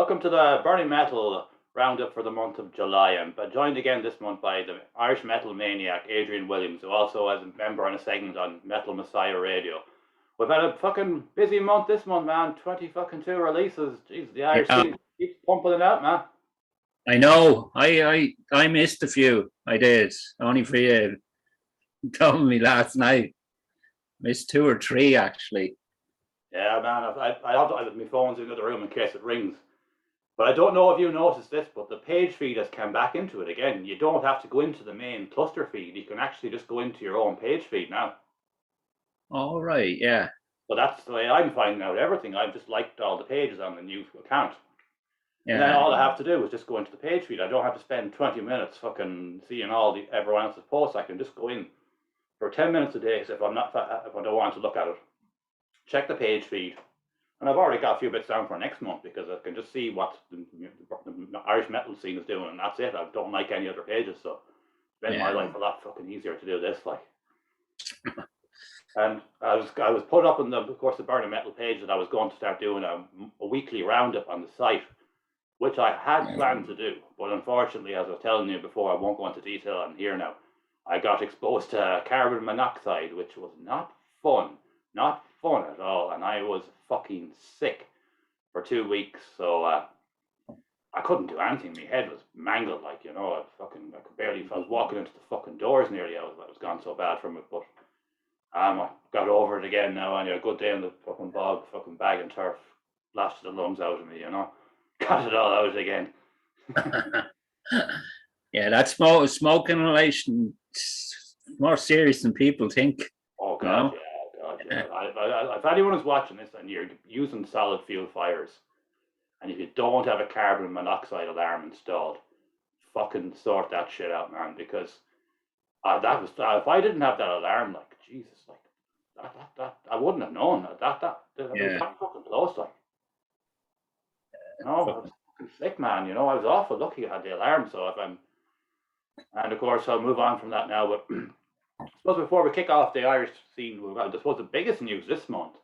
Welcome to the Burning Metal Roundup for the month of July. I'm joined again this month by the Irish metal maniac Adrian Williams, who also has a member on a segment on Metal Messiah Radio. We've had a fucking busy month this month, man. 20 fucking two releases. Jeez, the Irish Yeah, scene keeps pumping it out, man. I know. I missed a few. I did. Only for you told me last night. Missed two or three actually. Yeah, man. I have my phone's in the other room in case it rings. But I don't know if you noticed this, but the page feed has come back into it again. You don't have to go into the main cluster feed. You can actually just go into your own page feed now. All right, yeah. So that's the way I'm finding out everything. I've just liked all the pages on the new account. And then Yeah. all I have to do is just go into the page feed. I don't have to spend 20 minutes fucking seeing everyone else's posts. I can just go in for 10 minutes a day. So if I don't want to look at it, check the page feed. And I've already got a few bits down for next month because I can just see what the Irish metal scene is doing, and that's it. I don't like any other pages, so it's made my life a lot fucking easier to do this. Like, and I was put up on the Burning Metal page that I was going to start doing a weekly roundup on the site, which I had planned to do, but unfortunately, as I was telling you before, I won't go into detail on here now. I got exposed to carbon monoxide, which was not fun at all, and I was fucking sick for 2 weeks. So I couldn't do anything. My head was mangled, like, I could barely. I was walking into the fucking doors nearly. I was gone so bad from it, but I got over it again now. And a good day in the fucking bog, fucking bag and turf, blasted the lungs out of me. Got it all out again. Yeah, that smoke inhalation is more serious than people think. Oh god, yeah. If anyone is watching this and you're using solid fuel fires, and if you don't have a carbon monoxide alarm installed, fucking sort that shit out, man. Because that was if I didn't have that alarm, like Jesus, like that I wouldn't have known that was that fucking close, like. I was fucking sick, man. I was awful lucky I had the alarm. So and of course I'll move on from that now. But I suppose before we kick off the Irish scene, I suppose the biggest news this month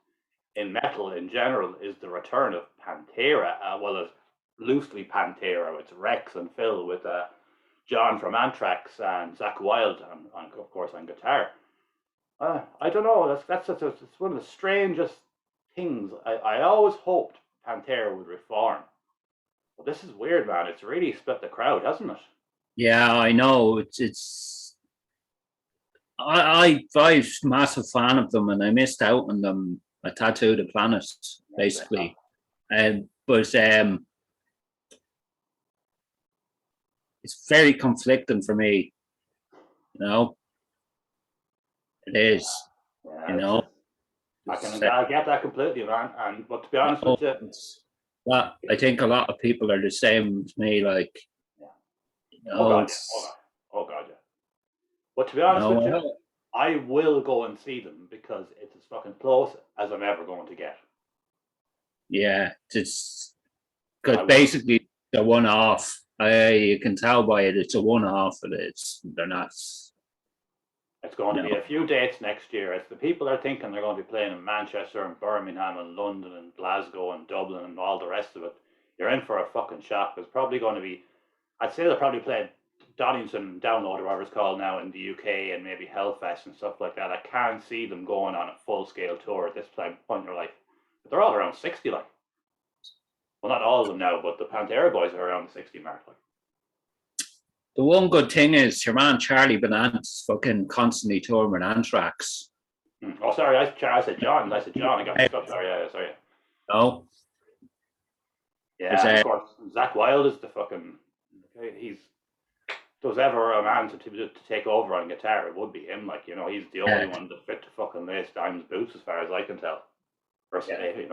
in metal in general is the return of Pantera, well as loosely Pantera. It's Rex and Phil with John from Anthrax and Zakk Wylde, of course, on guitar. I don't know. It's one of the strangest things. I always hoped Pantera would reform. But this is weird, man. It's really split the crowd, hasn't it? Yeah, I know. I'm a massive fan of them, and I missed out on them. I tattooed the planet, basically. But it's very conflicting for me. It is. Yeah, I get that completely, man. But to be honest with you, I think a lot of people are the same as me. Like, oh god, yeah. But to be honest with you, I will go and see them because it's as fucking close as I'm ever going to get. Yeah, it's because basically they're one-off. You can tell by it; it's a one-off. They're not. It's going to be a few dates next year. As the people are thinking they're going to be playing in Manchester and Birmingham and London and Glasgow and Dublin and all the rest of it, you're in for a fucking shock. There's probably going to be, I'd say they'll probably play Donington Download or whatever it's called now in the UK and maybe Hellfest and stuff like that. I can't see them going on a full-scale tour at this point in their life. But they're all around 60, like. Well, not all of them now, but the Pantera boys are around the 60 mark, like. The one good thing is your man Charlie Benant's fucking constantly touring with Anthrax. Oh, sorry, I said John. I got mixed up. Sorry. No. Yeah, of course. Zakk Wylde is the fucking. He's. If there was ever a man to take over on guitar, it would be him. Like, he's the only one that fit to fucking lace Diamond's boots, as far as I can tell. Personally,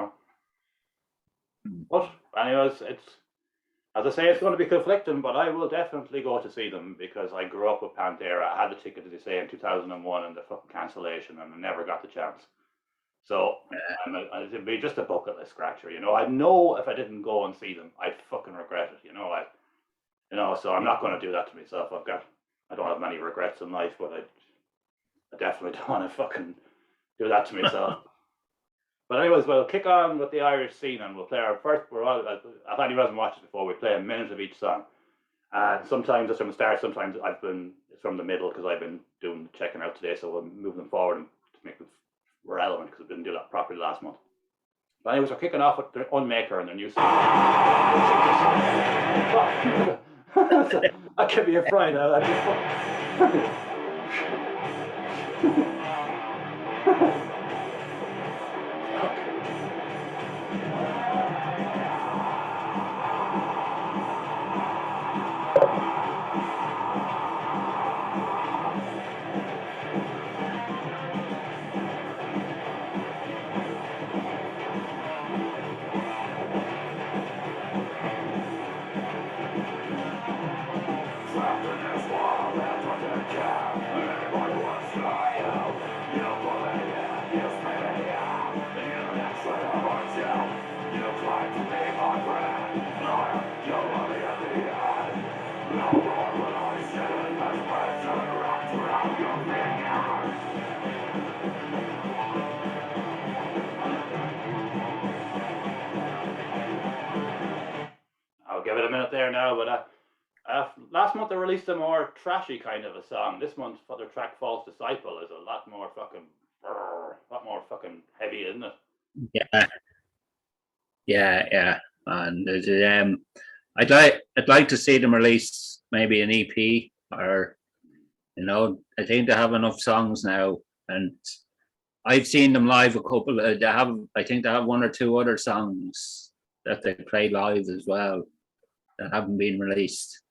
But anyways, as I say, it's going to be conflicting, but I will definitely go to see them because I grew up with Pantera. I had the ticket, as they say, in 2001 and the fucking cancellation, and I never got the chance. So it'd be just a bucket list scratcher. I know if I didn't go and see them, I'd fucking regret it. So I'm not going to do that to myself. I don't have many regrets in life, but I definitely don't want to fucking do that to myself. But anyways, we'll kick on with the Irish scene, and we'll play our first. We're all, if anyone hasn't watched it before, we play a minute of each song. And sometimes it's from the start, sometimes it's from the middle because I've been doing checking out today, so we'll move them forward to make them relevant because we didn't do that properly last month. But anyways, we're kicking off with the Unmaker and their new song. That could be a fright. I'll give it a minute there now, but last month they released a more trashy kind of a song. This month, for their track "False Disciple" is a lot more fucking heavy, isn't it? Yeah. And there's, I'd like to see them release maybe an EP, or I think they have enough songs now, and I've seen them live a couple. I think they have one or two other songs that they play live as well that haven't been released.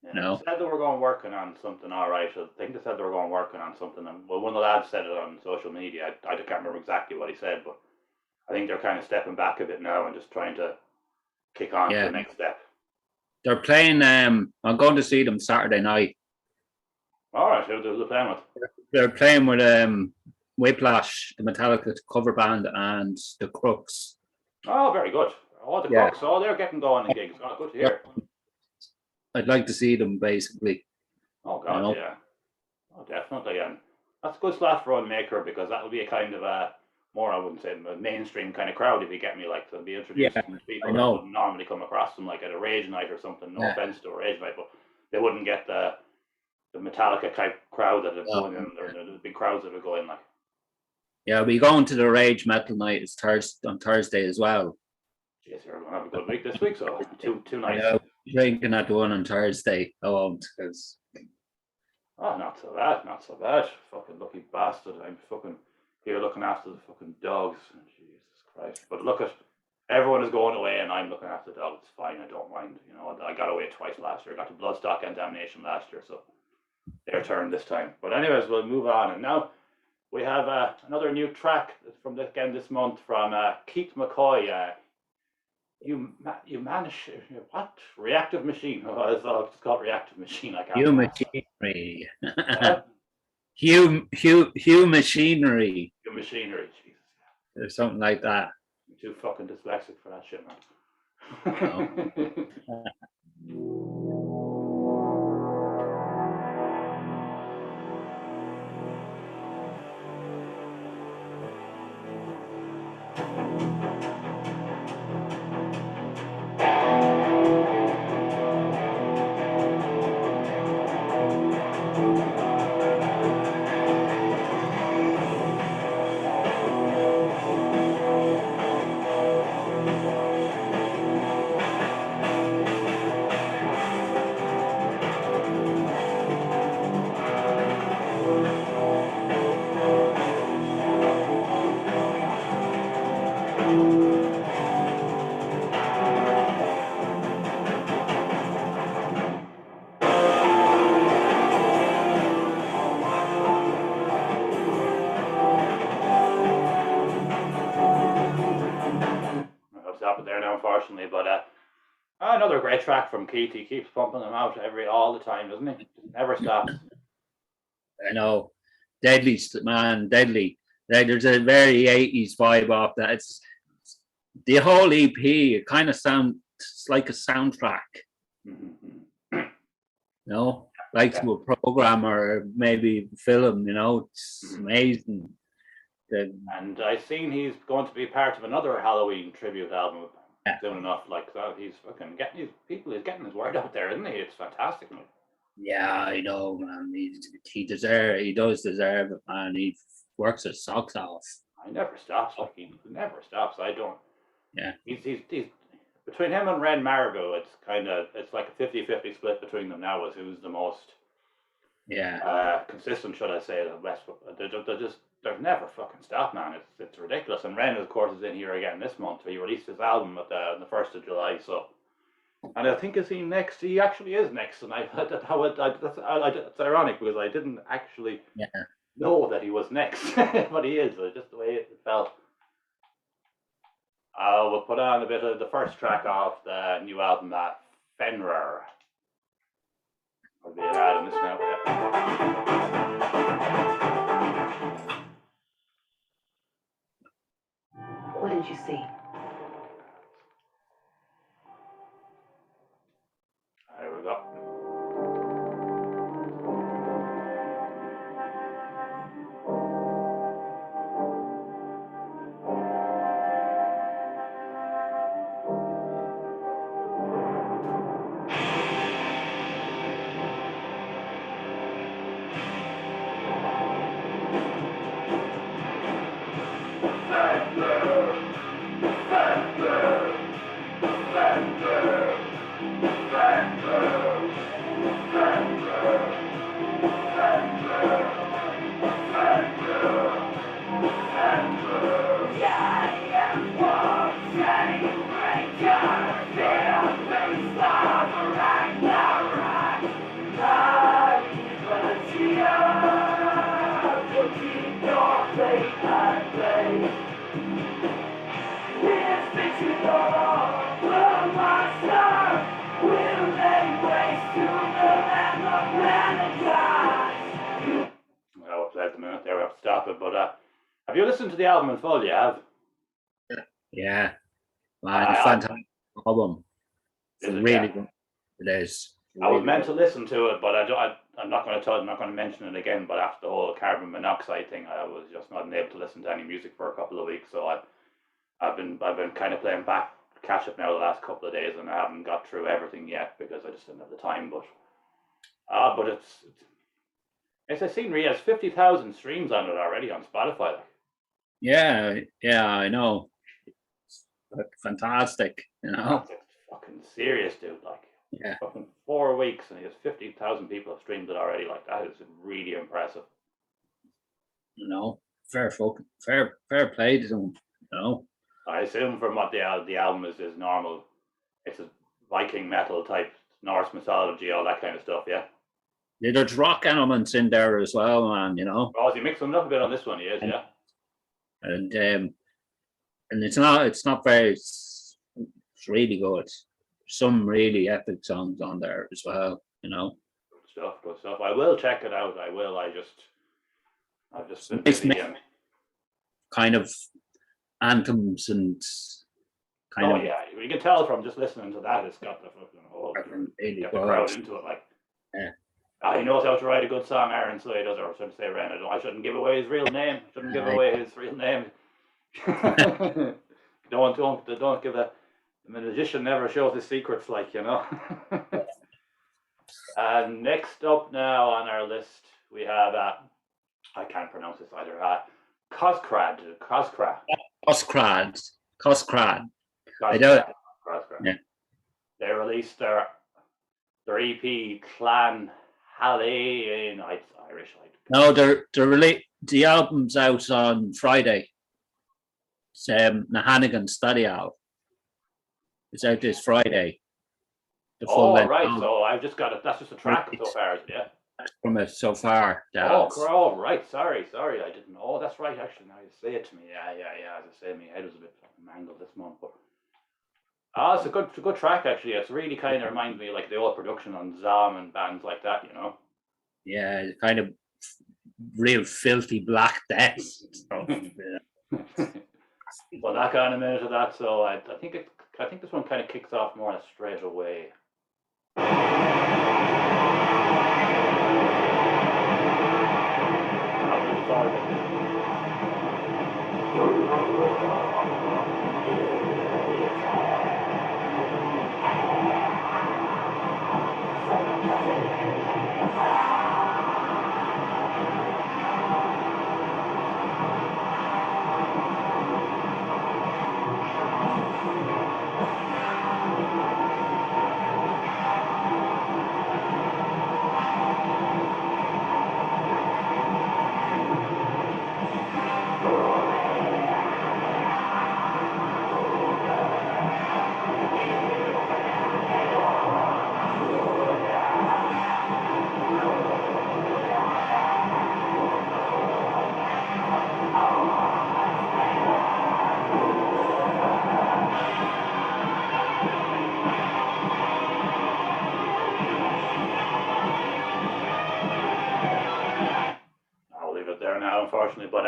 Yeah, they said they were going working on something. All right, I think they said they were going working on something. And well, one of the lads said it on social media. I can't remember exactly what he said, but I think they're kind of stepping back a bit now and just trying to kick on to the next step. They're playing. I'm going to see them Saturday night. All right, who are they playing with? They're playing with Whiplash, the Metallica cover band, and the Crooks. Oh, very good. Oh, the Crooks. Oh, they're getting going in gigs. Oh, good to hear. I'd like to see them, basically. Oh, God, yeah. Oh, definitely. And that's a good slot for Unmaker because that would be a kind of a more, I wouldn't say, a mainstream kind of crowd, if you get me. Like, they'll be introducing people that wouldn't normally come across them, like at a Rage night or something. No offense to a Rage night, but they wouldn't get the Metallica type crowd that are going in, or the big crowds that are going, like. Yeah, we're going to the Rage Metal night. It's on Thursday as well. Jeez, you're going to have a good week this week, so two nights. Yeah, drinking at one on Thursday. I won't, because. Oh, not so bad. Fucking lucky bastard. I'm fucking here looking after the fucking dogs. Jesus Christ. But look at, everyone is going away and I'm looking after the dogs. It's fine, I don't mind. I got away twice last year. I got to Bloodstock and Damnation last year, so their turn this time. But anyways, we'll move on. And now we have another new track from this month from Keith McCoy. You manage what? Reactive Machine. Oh, it's called Reactive Machine. I can't. Hugh Machinery. Hugh Machinery. Hugh Machinery. Jesus. Or something like that. I'm too fucking dyslexic for that shit, man. Unfortunately, but another great track from Keith. He keeps pumping them out all the time, doesn't he? Never stops. I know, deadly man, deadly. There's a very 80s vibe off that. It's the whole EP. It kind of sounds like a soundtrack. Like to a program or maybe film. It's amazing. And I've seen he's going to be part of another Halloween tribute album Yeah. soon enough. Like that, he's fucking getting his people. He's getting his word out there, isn't he? It's fantastic, man. Yeah, I know, man. He does deserve it, man. He works his socks off. He never stops. Like he never stops. I don't. Yeah. He's between him and Ren Margot. It's like a 50-50 split between them now as who's the most consistent, should I say? The West. They're never fucking stop, man. It's ridiculous. And Ren, of course, is in here again this month. He released his album on the 1st of July. So. And I think is he next? He actually is next, and it's ironic because I didn't actually know that he was next, but he is. Just the way it felt. We'll put on a bit of the first track off the new album, Fenrir. I'll be adding this now. What did you see? There we go. But have you listened to the album in full? You have? Yeah, man, fantastic album. Is it really good. It is. I was meant to listen to it, but I'm not going to mention it again. But after the whole carbon monoxide thing, I was just not able to listen to any music for a couple of weeks. So I've been kind of playing catch up now the last couple of days, and I haven't got through everything yet because I just didn't have the time. But as I've seen, Ria has 50,000 streams on it already on Spotify. Yeah, I know. Fantastic, you know. That's fucking serious, dude. Like, fucking 4 weeks, and he has 50,000 people have streamed it already. Like, that is really impressive. You know, fair play to them. You know. I assume from what the album is normal, it's a Viking metal type, Norse mythology, all that kind of stuff. Yeah. Yeah, there's rock elements in there as well, man. You know. Oh, is he mixing them up a bit on this one? He is, yeah. And it's not very. It's really good. Some really epic songs on there as well. You know. Good stuff. I will check it out. I will. I've just been busy. Kind of anthems and kind of. Yeah, you can tell from just listening to that. It's got the fucking whole really get the crowd into it. Like, he knows how to write a good song, Aaron. So he does, or should I say, Ren? I shouldn't give away his real name. Don't give the magician never shows his secrets, like, you know. And next up now on our list we have I can't pronounce this either. Coscrad. I don't. Yeah. They released their EP Clan Halle in Irish. No, the album's out on Friday. It's Nahannigan Study Out. It's out this Friday. Right. Album. So I've just got it. That's just a track so far, yeah. From it so far. Right. Sorry. I didn't know. That's right. Actually, now you say it to me. Yeah. As I say, my head was a bit mangled this month, but it's a good track actually. It's really kind of reminds me of like the old production on Zom and bands like that, you know. Yeah, it's kind of real filthy Black Death stuff. Well, that kind of minute of that. So I think this one kind of kicks off more straight away. I'll leave it there now, unfortunately. But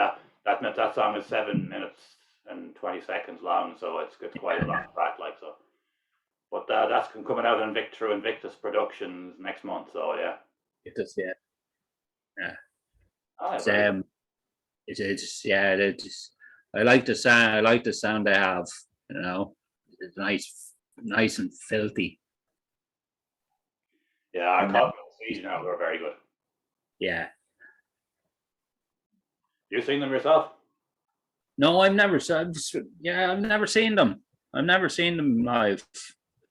that song is 7 minutes and 20 seconds long, so it's quite a lot of track, like so. But that's coming out on through Invictus Productions next month. So yeah. It does, yeah. It's, it's yeah. I like the sound. I like the sound they have. You know, it's nice and filthy. Yeah, our Cotton Siege now were very good. Yeah. You seen them yourself? No, I've never seen them. I've never seen them live.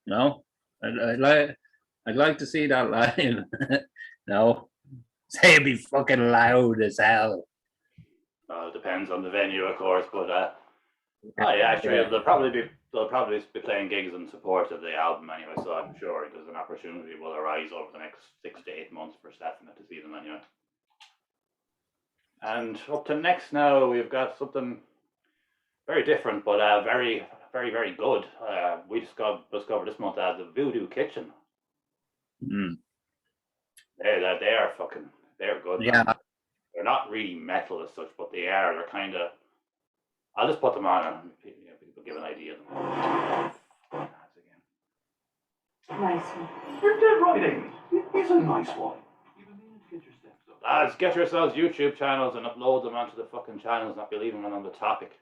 No, I'd like to see that live. No, say it'd be fucking loud as hell. It depends on the venue, of course, but yeah, sure. They'll probably be playing gigs in support of the album anyway. So I'm sure there's an opportunity will arise over the next 6 to 8 months for Stephanie to see them anyway. And up to next now, we've got something very different, but very, very, very good. We discovered this month the Voodoo Kitchen. Mm. They're good. Yeah. Man. They're not really metal as such, but they are. They're kind of. I'll just put them on and people give an idea of them. Nice one. You're dead right, Amy. It's a nice one. You need to get your steps up. Lads, get yourselves YouTube channels and upload them onto the fucking channels, not be leaving them on the topic.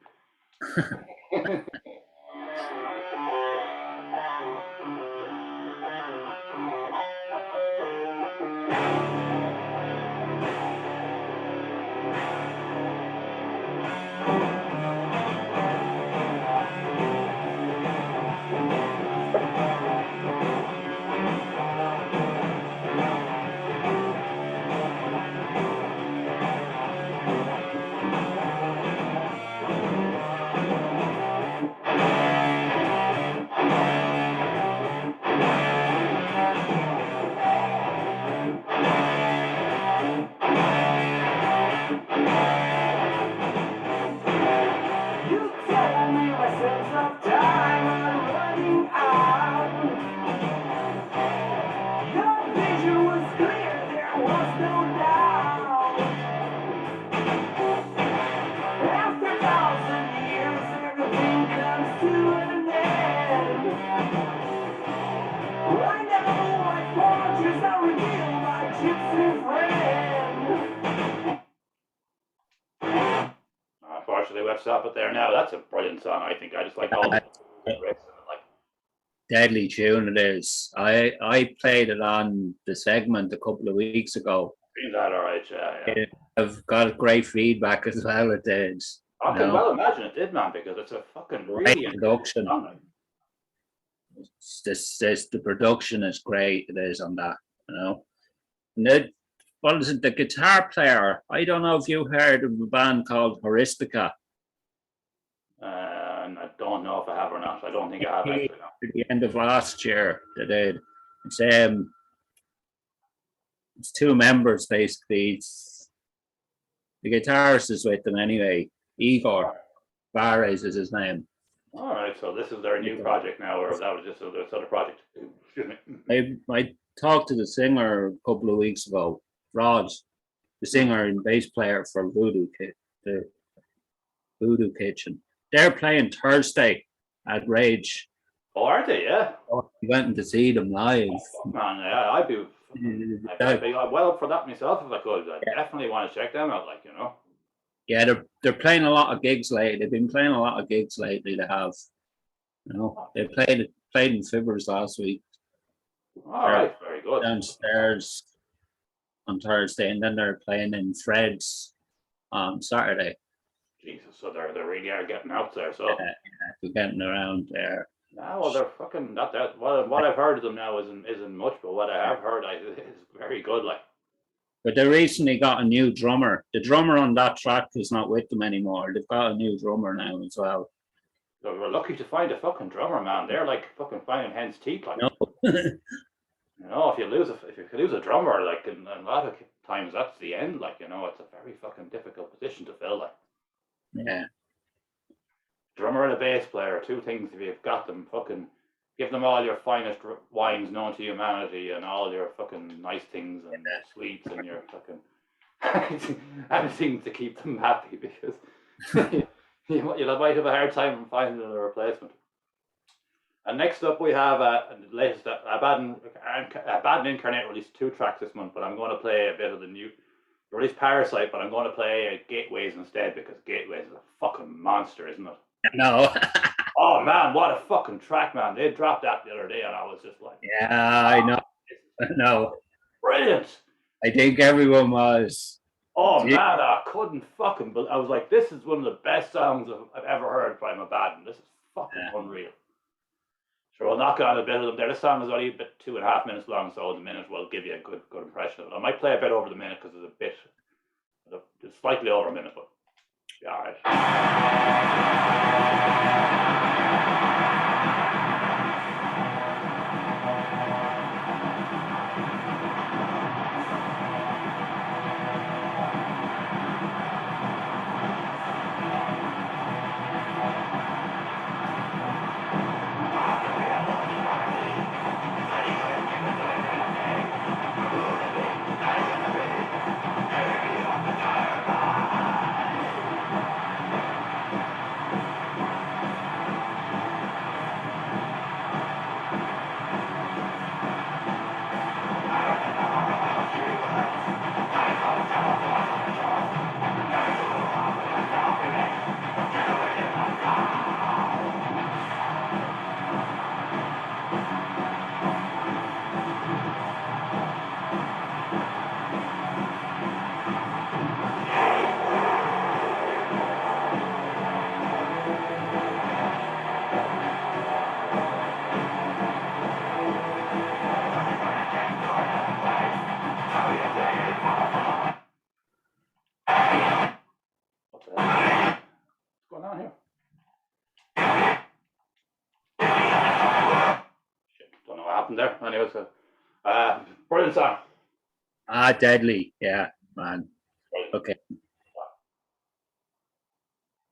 Unfortunately, we have to stop it there now. That's a brilliant song, I think. I just like all the riffs and like. Deadly tune it is. I played it on the segment a couple of weeks ago. Is that all right? Yeah. I've got great feedback as well. It is. I can well imagine it did, man, because it's a fucking really production. The production is great. It is on that, you know. And what is it? The guitar player. I don't know if you heard of a band called Horistica. I don't know if I have or not. I don't think I have actually. No. At the end of last year, they did. It's two members basically. The guitarist is with them anyway. Igor Vares is his name. All right, so this is their new project now, or that was just their sort of project. Excuse me. I talked to the singer a couple of weeks ago, Rod, the singer and bass player for the Voodoo Kitchen. They're playing Thursday at Rage. Oh, are they? Yeah. We went to see them live. Oh, man, yeah, I'd be well up for that myself if I could. I definitely want to check them out, like, you know. Yeah, they're playing a lot of gigs lately. They've been playing a lot of gigs lately. They have, you know, they played in Fibbers last week. All right, very good. Downstairs on Thursday, and then they're playing in Fred's on Saturday. Jesus, so they really are getting out there. So They're getting around there. now, well, they're fucking that. What I've heard of them now isn't much, but what I have heard is very good. Like, But they recently got a new drummer. The drummer on that track is not with them anymore. They've got a new drummer now as well. so we're lucky to find a fucking drummer, man. They're like fucking finding hen's teeth. Like, No. you know, if you lose a drummer, like, in a lot of times that's the end. Like, you know, it's a very fucking difficult position to fill. Like, Yeah. drummer and a bass player, two things. If you've got them, fucking give them all your finest wines known to humanity and all your fucking nice things and sweets and your fucking anything to keep them happy, because you might have a hard time finding a replacement. And next up we have the latest Abaddon Incarnate released 2 tracks this month, but I'm going to play a bit of the new released Parasite, but I'm going to play Gateways instead, because Gateways is a fucking monster, isn't it? No. Oh man, what a fucking track, man. They dropped that the other day and I was just like, Yeah, I know. No. Brilliant. I think everyone was. Oh man, I couldn't fucking I was like, this is one of the best songs I've ever heard by Abaddon. This is fucking unreal. Sure, we'll knock on a bit of them there. This song is only a bit 2.5 minutes long, so the minute will give you a good impression of it. I might play a bit over the minute because it's slightly over a minute, but yeah, all right. There. Anyways, brilliant song. Deadly. Yeah, man. Okay.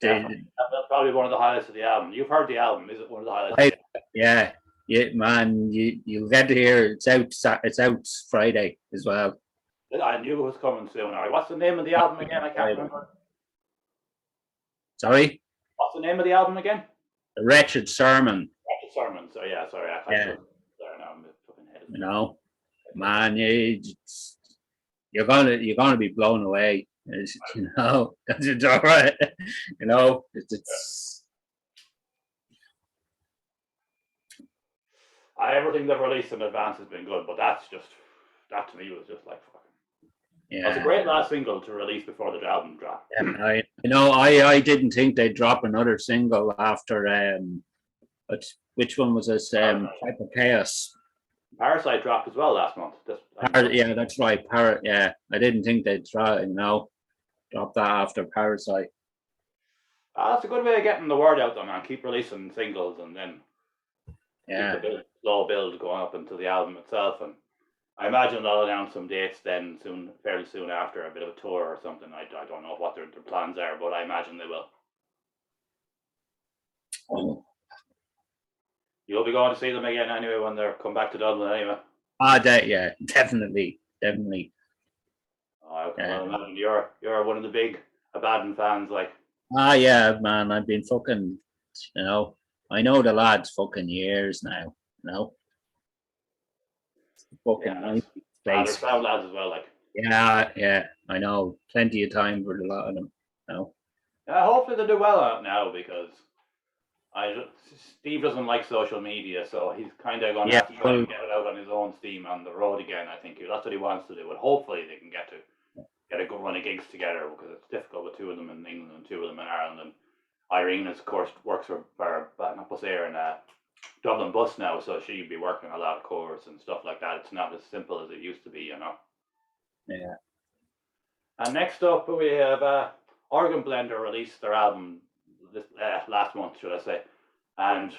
Yeah, that's probably one of the highlights of the album. You've heard the album. Is it one of the highlights? Yeah, man. You get to hear it's out Friday as well. I knew it was coming soon. All right. What's the name of the album again? I can't remember. Sorry? What's the name of the album again? The Wretched Sermon. Wretched Sermon. So yeah, sorry. I can't there now. I'm fucking head. You know, man, you're gonna be blown away. You know, it's all right. You know, it's everything they've released in advance has been good, but that to me was just like fucking. Yeah, that's a great last single to release before the album dropped. Yeah, I didn't think they'd drop another single after but which one was this? Type of Chaos. Parasite dropped as well last month. Yeah, that's right. Yeah, I didn't think they'd drop that after Parasite. That's a good way of getting the word out, though, man. Keep releasing singles and then keep the slow build going up into the album itself. And I imagine they'll announce some dates then fairly soon after, a bit of a tour or something. I don't know what their plans are, but I imagine they will. Oh. You'll be going to see them again anyway when they come back to Dublin anyway. Yeah, definitely. Oh, well, imagine you're one of the big Abaddon fans, like. Yeah, man. I've been fucking, you know, I know the lads fucking years now, you know. Fucking they're sound lads as well, like. Yeah, I know. Plenty of time for a lot of them. No. Hopefully they do well on it now because Steve doesn't like social media, so he's kind of going to Yeah, have to try and get it out on his own steam on the road again. I think that's what he wants to do, and hopefully they can get a good run of gigs together because it's difficult with two of them in England and two of them in Ireland. And Irene, of course, works for Bus Air and Dublin Bus now, so she'd be working a lot of covers and stuff like that. It's not as simple as it used to be, you know. Yeah. And next up, we have Organ Blender released their album this last month, should I say, and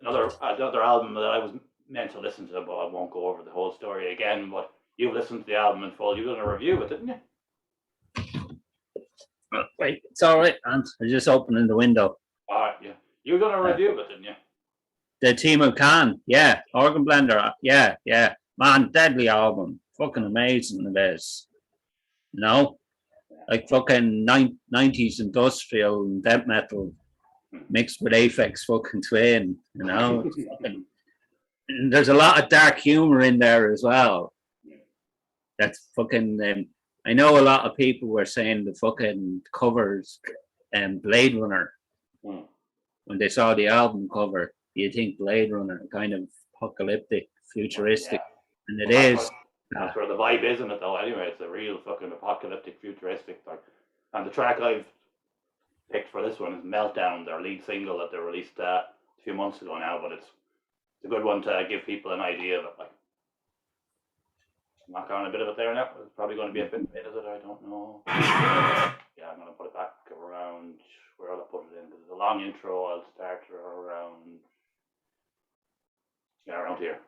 another album that I was meant to listen to, but I won't go over the whole story again. But you've listened to the album in full. You've done a review of it, didn't you? Wait, it's all right, man. I'm just opening the window. All right, yeah. You've done a review of it, didn't you? The Team of Can, yeah. Organ Blender, yeah. Man, deadly album. Fucking amazing it is. You know? Like fucking 90s industrial and death metal mixed with Aphex fucking Twin, you know? Fucking, and there's a lot of dark humor in there as well. That's fucking... I know a lot of people were saying the fucking covers Blade Runner. When they saw the album cover, you think Blade Runner, kind of apocalyptic, futuristic, and it is. That's where the vibe is, isn't it? Though, anyway, it's a real fucking apocalyptic, futuristic. And the track I've picked for this one is "Meltdown," their lead single that they released a few months ago now. But it's a good one to give people an idea of it. Like, knock on a bit of it there now. It's probably going to be a bit, is it? I don't know. Yeah, I'm going to put it back around. Where I'll put it in because it's a long intro. I'll start around here.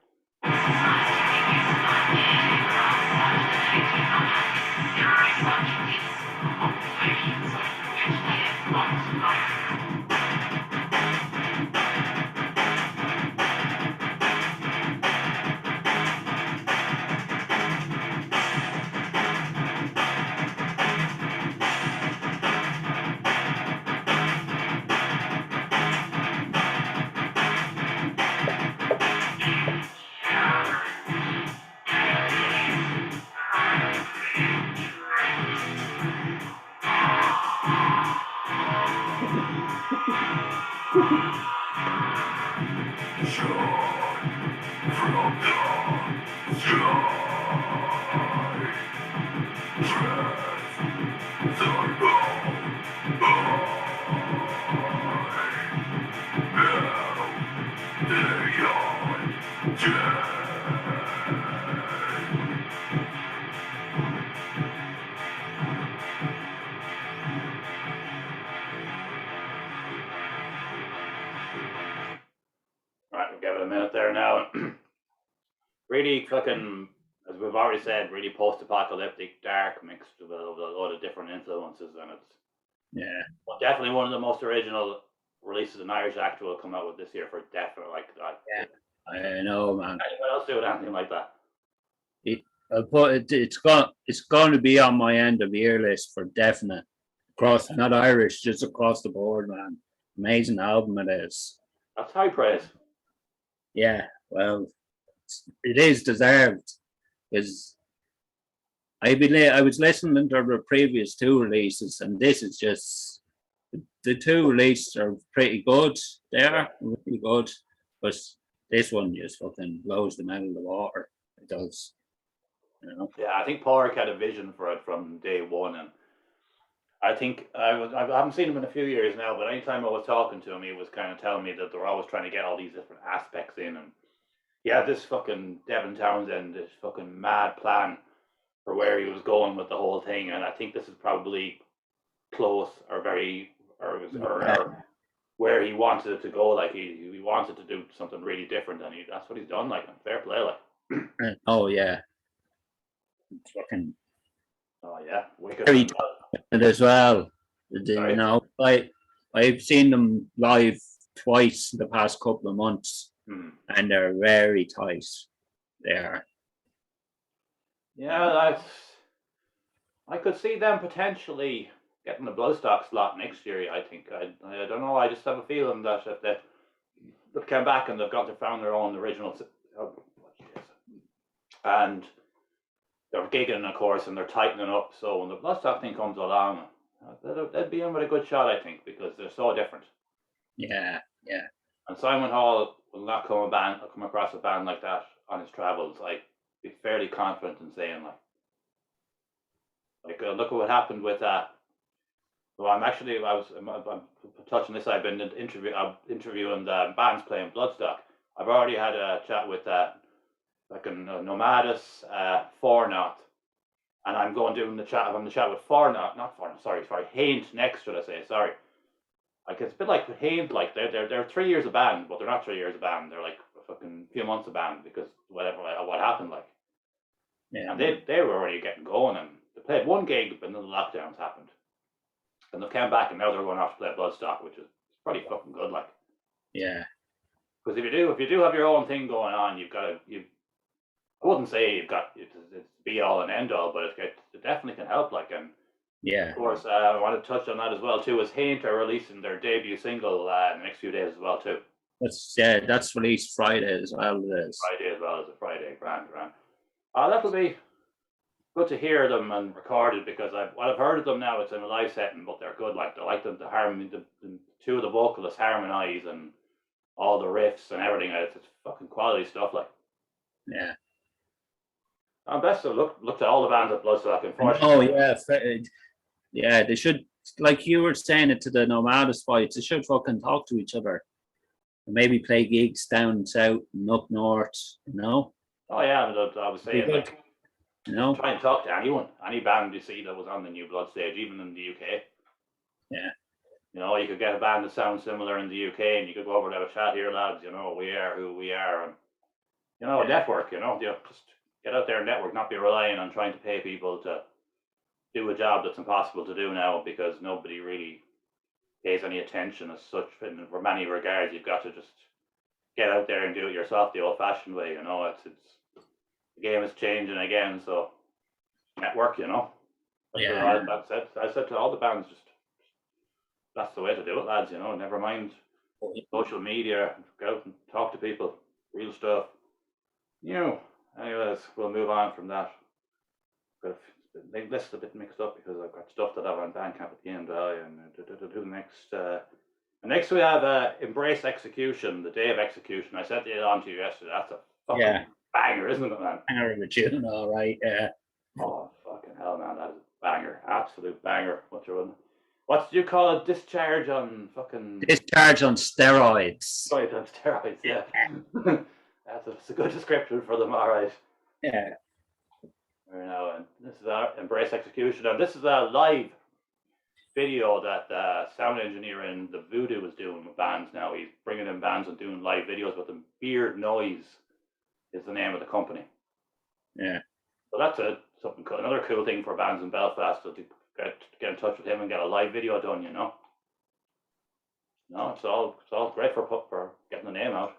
Right, we'll give it a minute there now. Really fucking, as we've already said, really post-apocalyptic, dark, mixed with a lot of different influences, and it's definitely one of the most original releases an Irish act will come out with this year for definite. Like that. Yeah, I know, man. Anyone else doing anything like that? It's going to be on my end of year list for definite. Across, not Irish, just across the board, man. Amazing album it is. That's high praise. Yeah, well, it is deserved because I was listening to the previous two releases, and this is just the two releases are pretty good. They are really good, but this one just fucking blows them out of the water. It does. You know? Yeah, I think Porrick had a vision for it from day one, and I think I haven't seen him in a few years now, but anytime I was talking to him, he was kind of telling me that they're always trying to get all these different aspects in, and yeah, this fucking Devin Townsend, this fucking mad plan for where he was going with the whole thing, and I think this is probably close or where he wanted it to go. Like he wanted to do something really different, and that's what he's done. Like, fair play, like. Oh yeah. Fucking. Oh yeah, wicked. Very talented as well. You know, I've seen them live twice the past couple of months, and they're very tight. They are. Yeah, I could see them potentially getting the Bloodstock slot next year. I think I don't know. I just have a feeling that if they've come back and they've found their own original, and they're gigging, of course, and they're tightening up. So when the Bloodstock thing comes along, They'd be in with a good shot, I think, because they're so different. Yeah, yeah, And Simon Hall will not come across a band like that on his travels. I'd be fairly confident in saying look at what happened with well, I'm touching this. I'm interviewing the bands playing Bloodstock. I've already had a chat with Nomadus, Fornot, and I'm doing the chat. I'm on the chat with Fornot, not Fornot. Sorry, Haint next. Should I say? Sorry. Like it's a bit like Haint. Like they're 3 years of band, but they're not 3 years of band. They're like a fucking few months of band because what happened like. yeah. And they were already getting going, and they played one gig, but then the lockdowns happened. And they came back, and now they're going off to play Bloodstock, which is pretty fucking good, like. Yeah. Because if you do have your own thing going on, I wouldn't say you've got it's be all and end all, but it definitely can help, like. And Yeah. of course, I want to touch on that as well too. Is Haint are releasing their debut single in the next few days as well too. That's released Friday as well. It is. Friday as well as a Friday, grand. That'll be good to hear them and recorded because I've heard of them now. It's in a live setting, but they're good. Like they like them to harmony. The two of the vocalists harmonize and all the riffs and everything. It's fucking quality stuff. Like Yeah. and best of look to all the bands at Bloodstock. Oh yeah, yeah. They should, like you were saying it to the Nomadus fights. They should fucking talk to each other. And maybe play gigs down south and up north. You know. Oh yeah, I was saying like. You know, try and talk to any band you see that was on the New Blood stage, even in the UK. Yeah. You know, you could get a band that sounds similar in the UK, and you could go over and have a chat here, lads. You know, we are who we are, and network. You know, just get out there and network, not be relying on trying to pay people to do a job that's impossible to do now because nobody really pays any attention as such. And for many regards, you've got to just get out there and do it yourself the old-fashioned way. You know, it's the game is changing again, so network, you know. I said to all the bands, just that's the way to do it, lads. You know, never mind social media. Go out and talk to people, real stuff. You know. Anyways, we'll move on from that. But the list is a bit mixed up because I've got stuff that I have on Bandcamp at the end. And next we have Embrace Execution, the day of execution. I sent it on to you yesterday. That's a fucking banger, isn't it, man? Banger of a tune, all right. Yeah. Oh fucking hell, man! That is a banger, absolute banger. What did you call it? Discharge on fucking. Discharge on steroids. Sorry, on steroids. Yeah. That's a good description for them. All right. Yeah. Right now, and this is our Embrace Execution, and this is a live video that the sound engineer in the Voodoo is doing with bands. Now he's bringing in bands and doing live videos with them. Beard Noise is the name of the company. Yeah. So that's another cool thing for bands in Belfast to get in touch with him and get a live video done. You know. No, it's all great for getting the name out.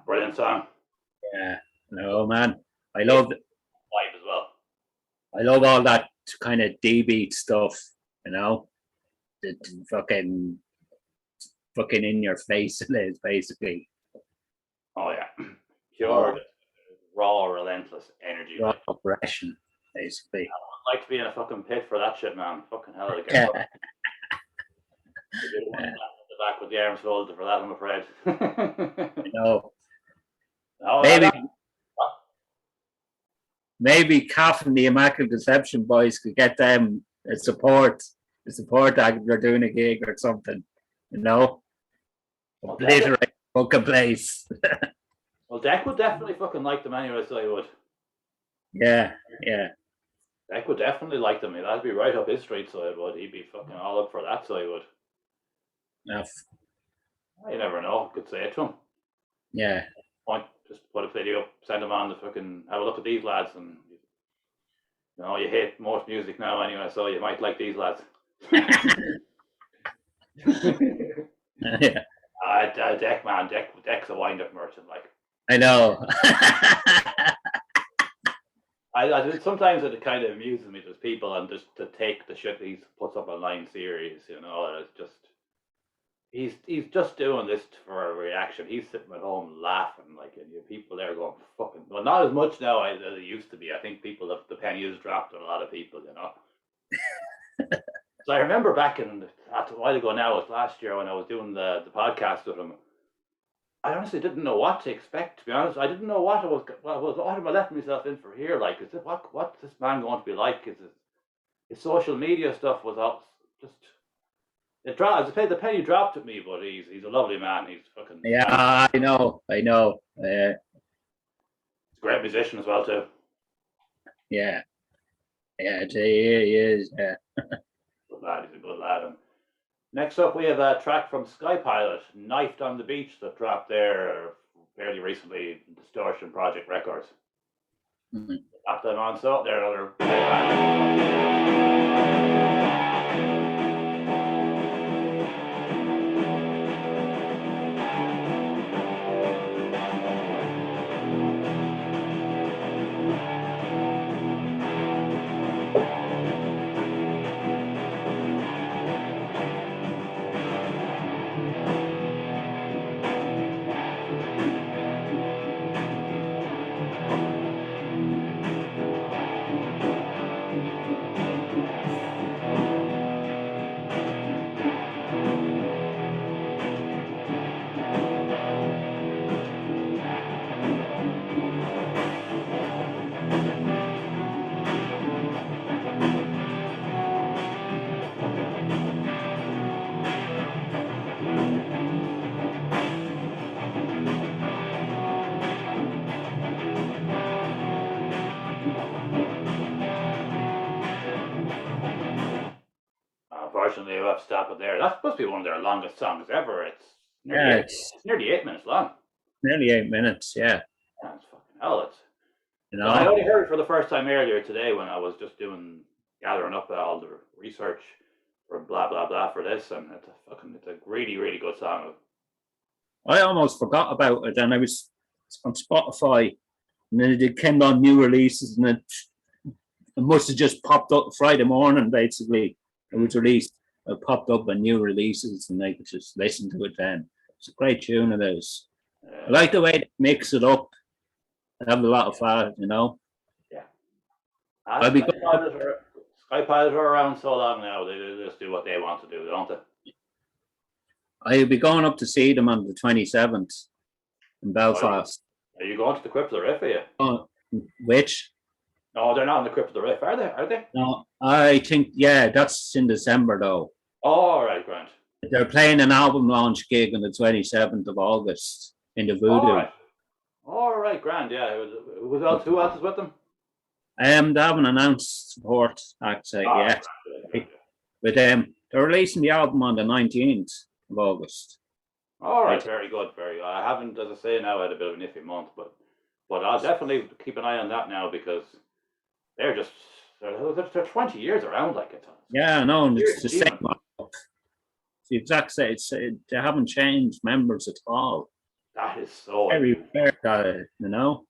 Brilliant song. Yeah. No, man. I love live as well. I love all that kind of D-beat stuff, you know. The fucking in your face it is basically. Oh yeah. Cured. raw, relentless energy. raw Like, oppression, basically. I'd like to be in a fucking pit for that shit, man. Fucking hell, to get Yeah. fucking the back with the arms folded for that, I'm afraid. You know, No, maybe maybe Calf and the Immaculate Deception boys could get them a support act they're doing a gig or something, you know? Well, Obliterate fucking place. well, Deck would definitely fucking like them anyway, so he would. Yeah. Deck would definitely like them. That'd be right up his street, so he would. He'd be fucking all up for that, so he would. You never know. Could say it to him. Yeah. Point, just put a video, send him on the fucking, have a look at these lads, and you know, you hate most music now anyway, so you might like these lads. Yeah. Deck, man, Deck's a wind-up merchant, like. I know. Sometimes it kind of amuses me. There's people and just to take the shit he puts up online serious, you know. It's just he's just doing this for a reaction. He's sitting at home laughing, like, and you have people there going fucking. Well, not as much now as it used to be. I think the penny has dropped on a lot of people, you know. So I remember back a while ago now, it was last year when I was doing the podcast with him. I honestly didn't know what to expect, to be honest. I didn't know what am I letting myself in for here? Like, is it what's this man going to be like? Is it his social media stuff was all just it dropped. The penny dropped at me, but he's a lovely man. He's fucking Yeah, I know. He's a great musician as well too. Yeah, he is. Yeah. Good lad, he's a good lad. And next up, we have a track from Sky Pilot, "Knifed on the Beach," that dropped there fairly recently, Distortion Project Records. Mm-hmm. Got them on, so they're another. Unfortunately, we'll have to stop it there. That's supposed to be one of their longest songs ever. It's nearly 8 minutes long. Nearly 8 minutes. Yeah. That's fucking hell. It's. You know. I only heard it for the first time earlier today when I was just gathering up all the research for blah blah blah for this, and it's a really really good song. I almost forgot about it, and I was on Spotify, and then it came on new releases, and it must have just popped up Friday morning. Basically, it was released. It popped up on new releases, and I could just listen to it then. It's a great tune. It is. I like the way they mix it up. I have a lot of fun, you know. Yeah. Sky Pilot are around so long now. They just do what they want to do, don't they? I'll be going up to see them on the 27th in Belfast. Are you going to the Crypt of the Riff? Are you? Which? No, they're not in the Crypt of the Riff, are they? No, I think that's in December though. Oh, all right, Grant. They're playing an album launch gig on the 27th of August in the Voodoo. All right, grand. Yeah, who else is with them? They haven't announced support acts yet. But they're releasing the album on the 19th of August. All right, very good, very good. I haven't, as I say now, had a bit of an iffy month, but I'll definitely keep an eye on that now because they're 20 years around, like it. Yeah, no, and it's the same. It's the exact same. They haven't changed members at all. That is so very fair, you know.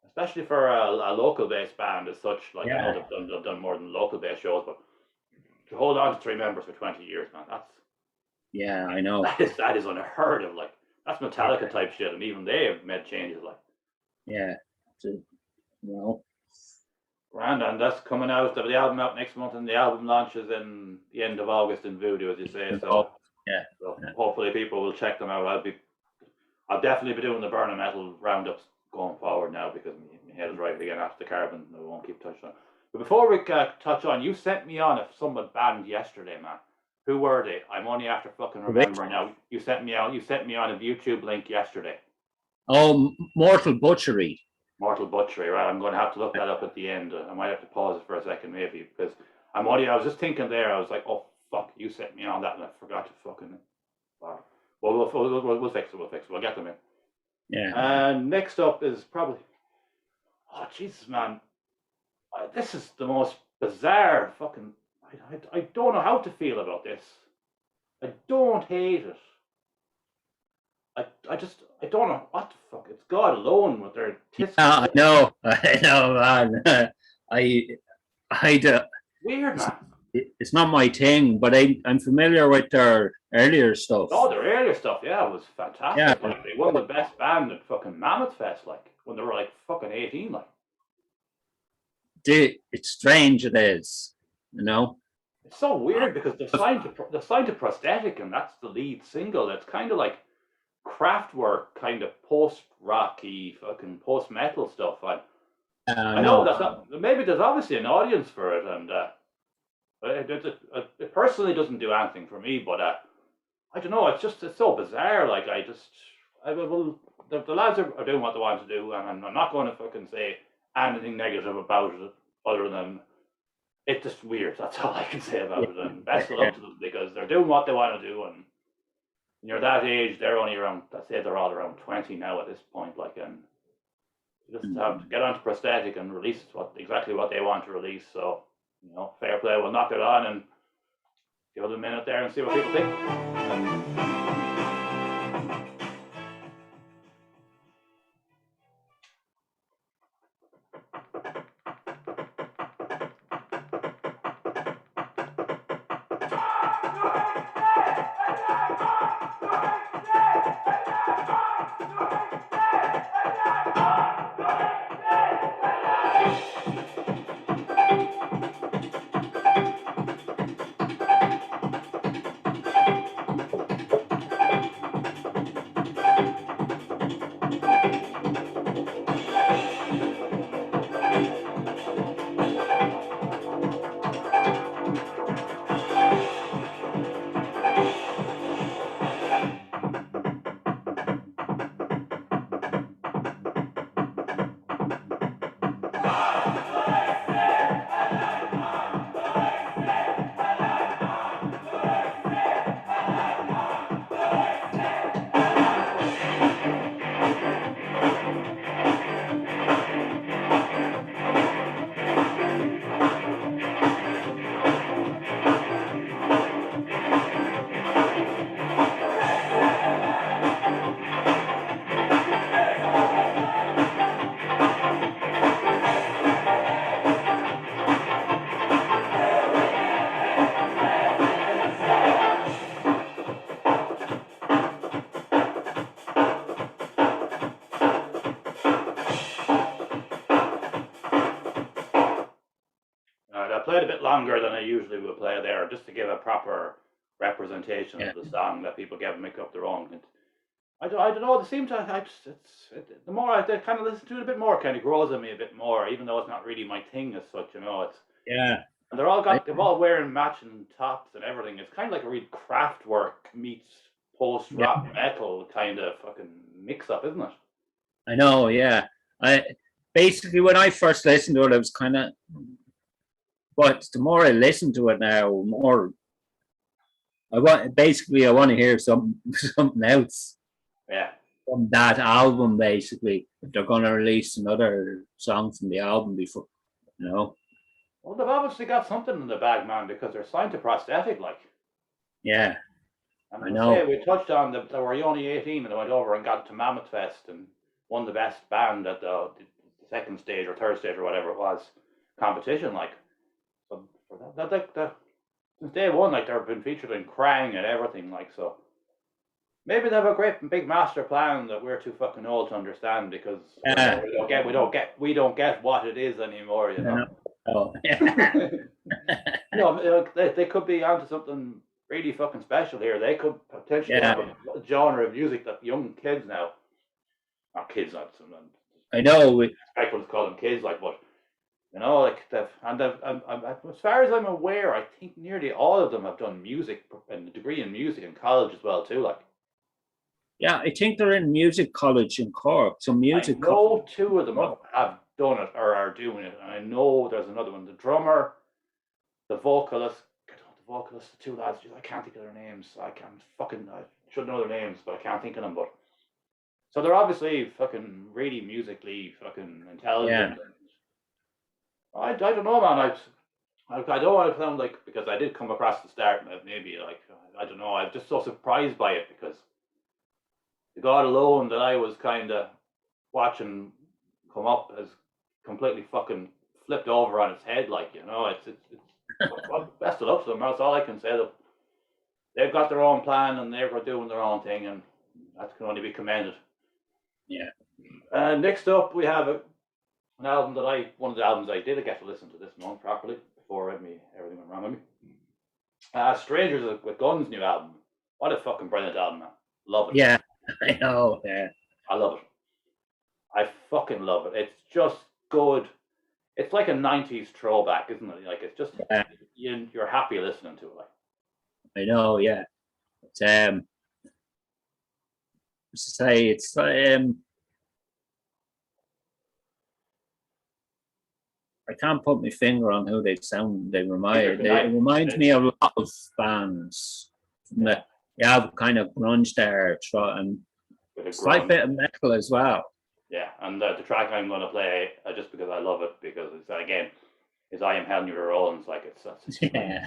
Especially for a local-based band as such, like yeah. I know they've done more than local-based shows, but to hold on to 3 members for 20 years, man, that's I know. That is unheard of. Like that's Metallica type shit, and even they have made changes. Like yeah, to, Grand, and that's coming out. The album out next month, and the album launches in the end of August in Voodoo, as you say. So, yeah. So hopefully people will check them out. I'll definitely be doing the Burning Metal roundups going forward now because my head is right again after the carbon. I won't keep touching on. But before we touch on, you sent me on someone banned yesterday, man. Who were they? I'm only after fucking remembering now. You sent me on a YouTube link yesterday. Oh, Mortal Butchery. Mortal Butchery, right? I'm going to have to look that up at the end. I might have to pause it for a second, maybe, because I was just thinking there. I was like, oh fuck, you sent me on that, and I forgot to fucking. Wow. Well, we'll fix it. We'll fix it. We'll get them in. Yeah. And next up is probably. Oh Jesus, man! This is the most bizarre fucking. I don't know how to feel about this. I don't hate it. I don't know what the fuck. It's God alone with their tisk. I know, man. I Weird, man. It's not my thing, but I'm familiar with their earlier stuff. Oh, their earlier stuff, yeah, was fantastic. Yeah. Like, they won the best band at fucking Mammoth Fest, like when they were like fucking 18, like. It's strange, it is, It's so weird because they're signed to Prosthetic, and that's the lead single. It's kind of like Kraftwerk, kind of post-rocky, fucking post-metal stuff. I know that's not. Maybe there's obviously an audience for it, and it personally doesn't do anything for me. But I don't know. It's so bizarre. Like the lads are doing what they want to do, and I'm not going to fucking say anything negative about it other than it's just weird. That's all I can say about it. And best of luck to them because they're doing what they want to do. And when you're that age, they're only around. I'd say they're all around 20 now at this point. Like, and you just have to get onto Prosthetic and release exactly what they want to release. So, fair play. We'll knock it on and give it a minute there and see what people think. I played a bit longer than I usually would play there, just to give a proper representation of the song that people get make up their own. I don't know. They seem to. The more I kind of listen to it a bit more, it kind of grows on me a bit more, even though it's not really my thing as such. It's And they're all wearing matching tops and everything. It's kind of like a real Kraftwerk meets post-rock metal kind of fucking mix-up, isn't it? I know. Yeah. Basically when I first listened to it, I was kind of. But the more I listen to it now, more I want to hear something else. Yeah. From that album, basically, if they're going to release another song from the album before, Well, they've obviously got something in the bag, man, because they're signed to Prosthetic, like. Yeah. And I know. We touched on that they were only 18 and they went over and got to Mammoth Fest and won the best band at the second stage or third stage or whatever it was competition, like. So that since day one, like they've been featured in Krang and everything, like so. Maybe they have a great big master plan that we're too fucking old to understand because Yeah. we don't get what it is anymore. You know. Oh, No, they could be onto something really fucking special here. They could potentially Yeah. have a genre of music that young kids now, not kids, not some. I know. I could call them kids, like, but you know, like as far as I'm aware, I think nearly all of them have done music and a degree in music in college as well too. Like, Yeah, I think they're in music college in Cork. So I music. know two of them have done it or are doing it, and I know there's another one. The drummer, the vocalist, the two lads. I can't think of their names. I should know their names, but I can't think of them. But so they're obviously fucking really musically fucking intelligent. Yeah. I don't know, man. I don't want to sound like, because I did come across the start maybe like, I don't know. I'm just so surprised by it because the God alone that I was kind of watching come up has completely fucking flipped over on its head. Like, you know, well, best of luck to them. That's all I can say. They've got their own plan and they're doing their own thing, and that can only be commended. Yeah. Next up, we have one of the albums I did get to listen to this month properly before everything went wrong with me. Strangers with Guns' new album. What a fucking brilliant album, man. Love it. Yeah, I know. Yeah. I love it. I fucking love it. It's just good. It's like a 90s throwback, isn't it? Like, it's just, you're happy listening to it. Like, I know. Yeah. It's I can't put my finger on who they sound. It reminds me of a lot of bands. You have kind of grunge there, and a slight bit of metal as well. Yeah, and the track I'm going to play, just because I love it, because it's, again, is I Am Helen Your Own. It's like, yeah.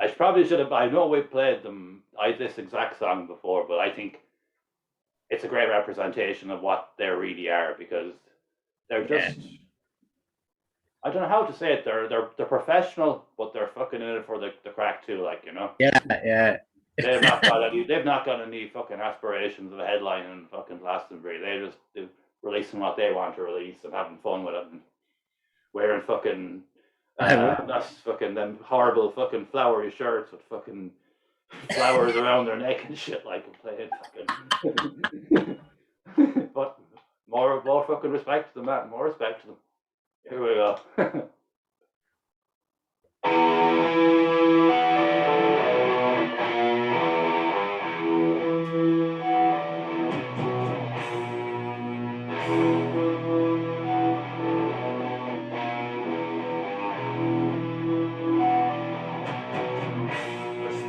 I probably should have, I know we've played this exact song before, but I think it's a great representation of what they really are, because they're just, I don't know how to say it, they're professional, but they're fucking in it for the crack too, like, you know? Yeah. They've not got any fucking aspirations of a headline and fucking Glastonbury. They're releasing what they want to release and having fun with it and wearing fucking that's fucking them horrible fucking flowery shirts with fucking flowers around their neck and shit, like, playing fucking. But more fucking respect to them, man. More respect to them. Here we go.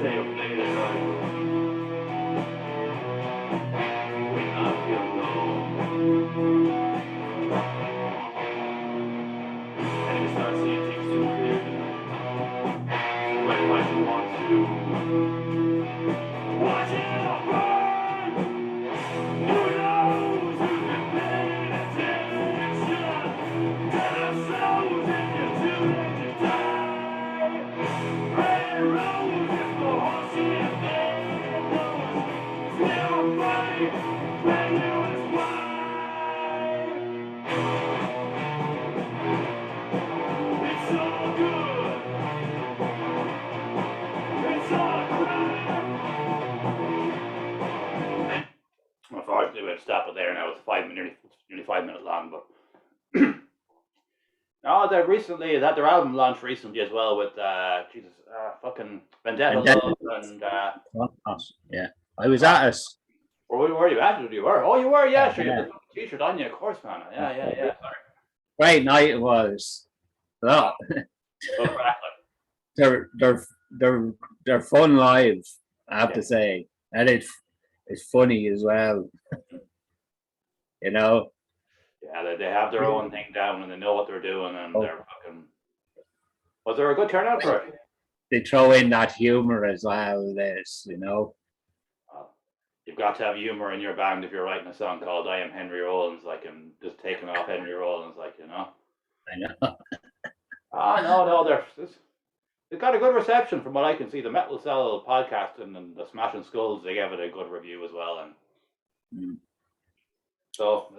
Stay up late at night. When I feel low. And you start seeing things too clearly. When I want to. Watch it burn! Who knows who's been paying attention? To the souls if you're too late to die. Red roses for horsey and meadows. Still funny when you was wide. It's all good. It's all crime. Unfortunately, we have to stop it there now. It's nearly 5 minutes long, but. No, they recently had their album launch recently as well with fucking Vendetta Love and yeah. I was at it. Where were you at? You were? Oh, you were, yeah, sure. You had the t-shirt on you, of course, man. Yeah. Sorry. Great night it was. Oh. They're fun live, I have to say. And it's funny as well. You know? Yeah, they have their own thing down and they know what they're doing, and they're fucking. Was there a good turnout for it? They throw in that humor as well, you know. You've got to have humor in your band if you're writing a song called I Am Henry Rollins, like, and just taking off Henry Rollins, like, you know. I know. No, It got a good reception from what I can see. The Metal Cell podcast and the Smashing Skulls, they gave it a good review as well. And so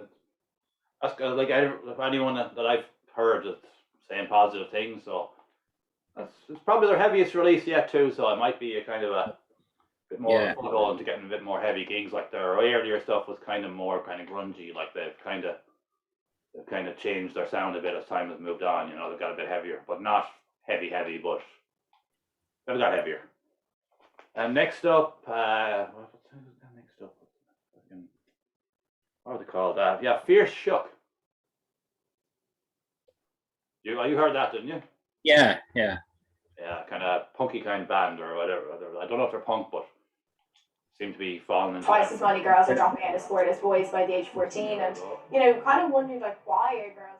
that's good. Like anyone that I've heard is saying positive things. So it's probably their heaviest release yet too. So it might be a kind of a bit more of a foothold into getting a bit more heavy gigs. Like their earlier stuff was kind of more kind of grungy. Like they've kind of changed their sound a bit as time has moved on. You know, they've got a bit heavier, but not heavy, but they've got heavier. And next up, what's next up? What are they called? Yeah, Fierce Shook. You heard that, didn't you? Yeah. Yeah, kind of punky kind of band or whatever. I don't know if they're punk, but seem to be falling into twice as many girls are dropping out of sport as boys by the age of 14, and kind of wondered like why are girls.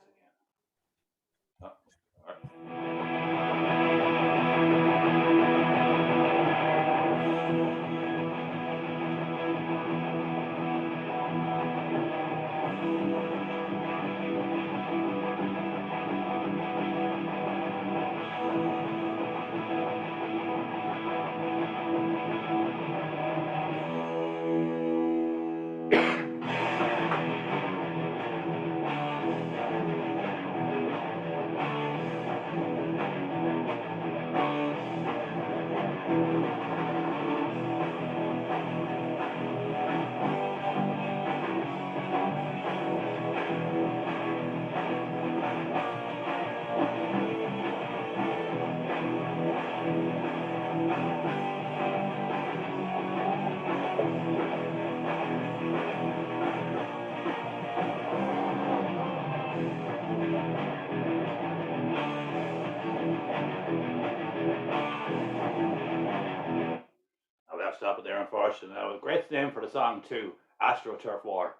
Stop it there, unfortunately. That was a great name for the song too, AstroTurf War.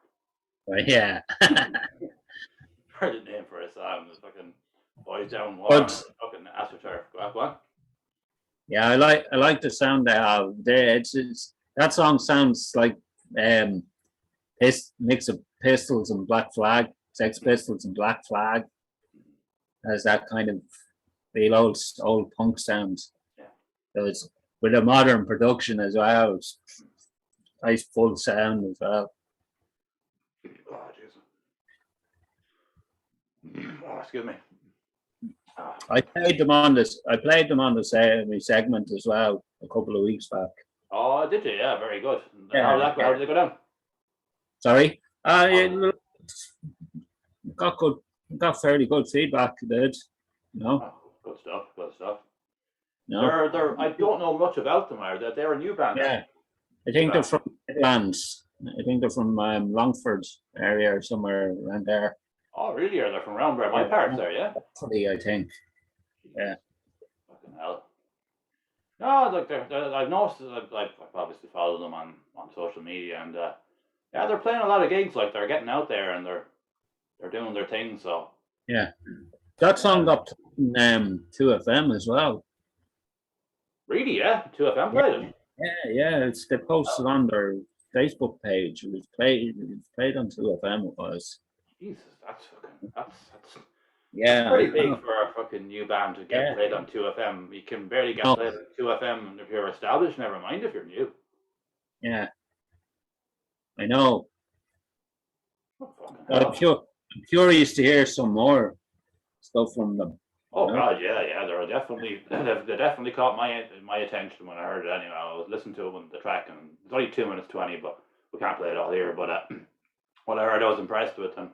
Yeah. Brilliant name for a song. The fucking boys down war. Fucking AstroTurf. Go on. Yeah, I like the sound they have. It's that song sounds like mix of Pistols and Black Flag, Sex Pistols and Black Flag. Has that kind of real old punk sound. Yeah. So it's with a modern production as well. It's nice full sound as well. Oh, Jesus. Oh, excuse me. I played them on this. I played them on the segment as well a couple of weeks back. Oh, did you? Yeah, very good. Yeah, how did they go down? Sorry, got fairly good feedback. Did Good stuff. No, They're. I don't know much about them. They're a new band? Yeah, I think they're from Midlands. I think they're from Longford area or somewhere around there. Oh, really? Are they from around where my parents are? Yeah. Hopefully, I think. Yeah. Fucking hell. No, like I've noticed. I've obviously followed them on social media, and yeah, they're playing a lot of gigs. Like they're getting out there and they're doing their thing. So yeah, that song got 2FM as well. Really? Yeah, 2FM played it. Yeah. They posted on their Facebook page. It was played on 2FM. It was. Jesus, that's yeah, pretty big for a fucking new band to get played on 2FM. You can barely get played on 2FM if you're established, never mind if you're new. Yeah, I know. I'm curious to hear some more stuff from them. Oh God, yeah, they definitely caught my attention when I heard it. Anyway, I was listening to them on the track, and it's only 2 minutes 20, but we can't play it all here. But what I heard, I was impressed with, and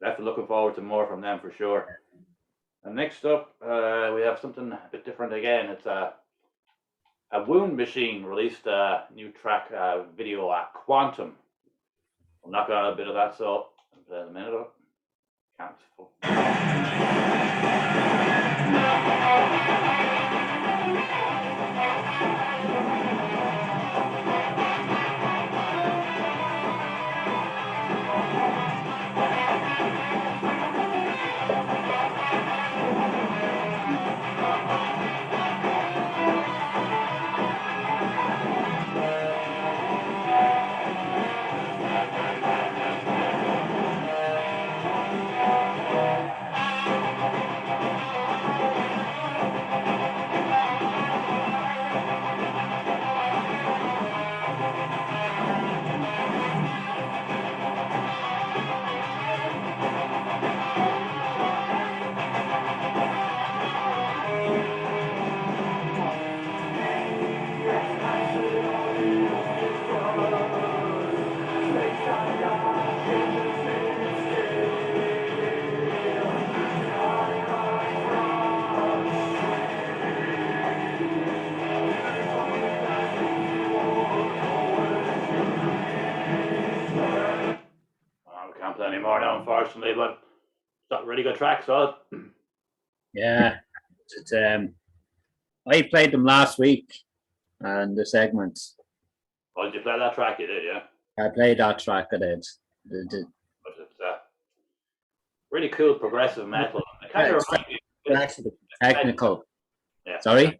definitely looking forward to more from them for sure. And next up, we have something a bit different again. It's a Wound Machine released a new track video at Quantum. I'll knock on a bit of that, so I'll play in a minute. Can't. anymore now, unfortunately, but it's got really good tracks, so Yeah. It's, I played them last week and the segments. oh, did you play that track? You did, yeah. I played that track I did. But it's really cool progressive metal. It kind of reminds me a bit of Technical. yeah. Sorry?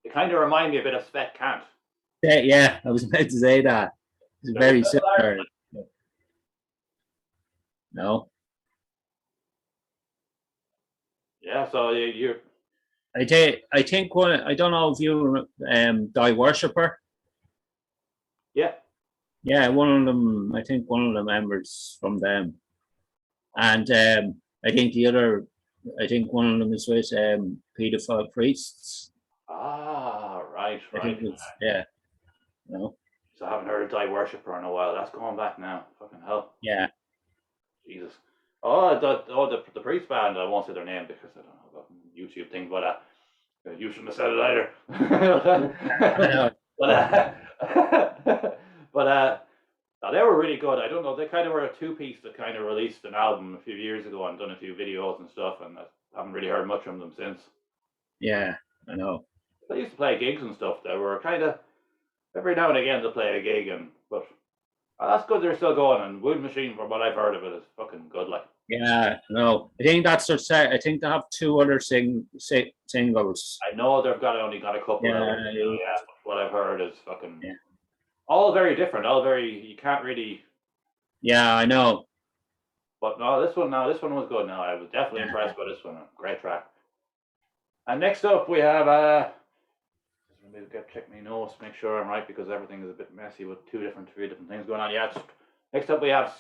It kind of reminds me a bit of Svet Kant. Yeah, I was about to say that. It's very similar. No. Yeah, so you're I think one. I don't know if you Die Worshipper. yeah. Yeah, one of them. I think one of the members from them, and I think the other. I think one of them is with Pedophile Priests. Ah, right, I think right. it's yeah. No. So I haven't heard of Die Worshipper in a while. That's going back now. Fucking hell. Yeah. Jesus. The priest band. I won't say their name because I don't know about YouTube thing, but you shouldn't have said it either. I know. but no, they were really good. I don't know. They kind of were a two-piece that kind of released an album a few years ago and done a few videos and stuff, and I haven't really heard much from them since. Yeah, I know. They used to play gigs and stuff. They were kind of every now and again they play a gig, but that's good. They're still going. And Wood Machine, from what I've heard of it, is fucking good. Like Yeah, no. I think that's their set. I think they have two other singles. I know they've only got a couple. Yeah, out, yeah. But what I've heard is fucking yeah. all very different. All very you can't really. Yeah, I know. But no, this one was good. Now I was definitely impressed by this one. Great track. And next up we have let me check my notes, make sure I'm right because everything is a bit messy with three different things going on. Yeah. Next up we have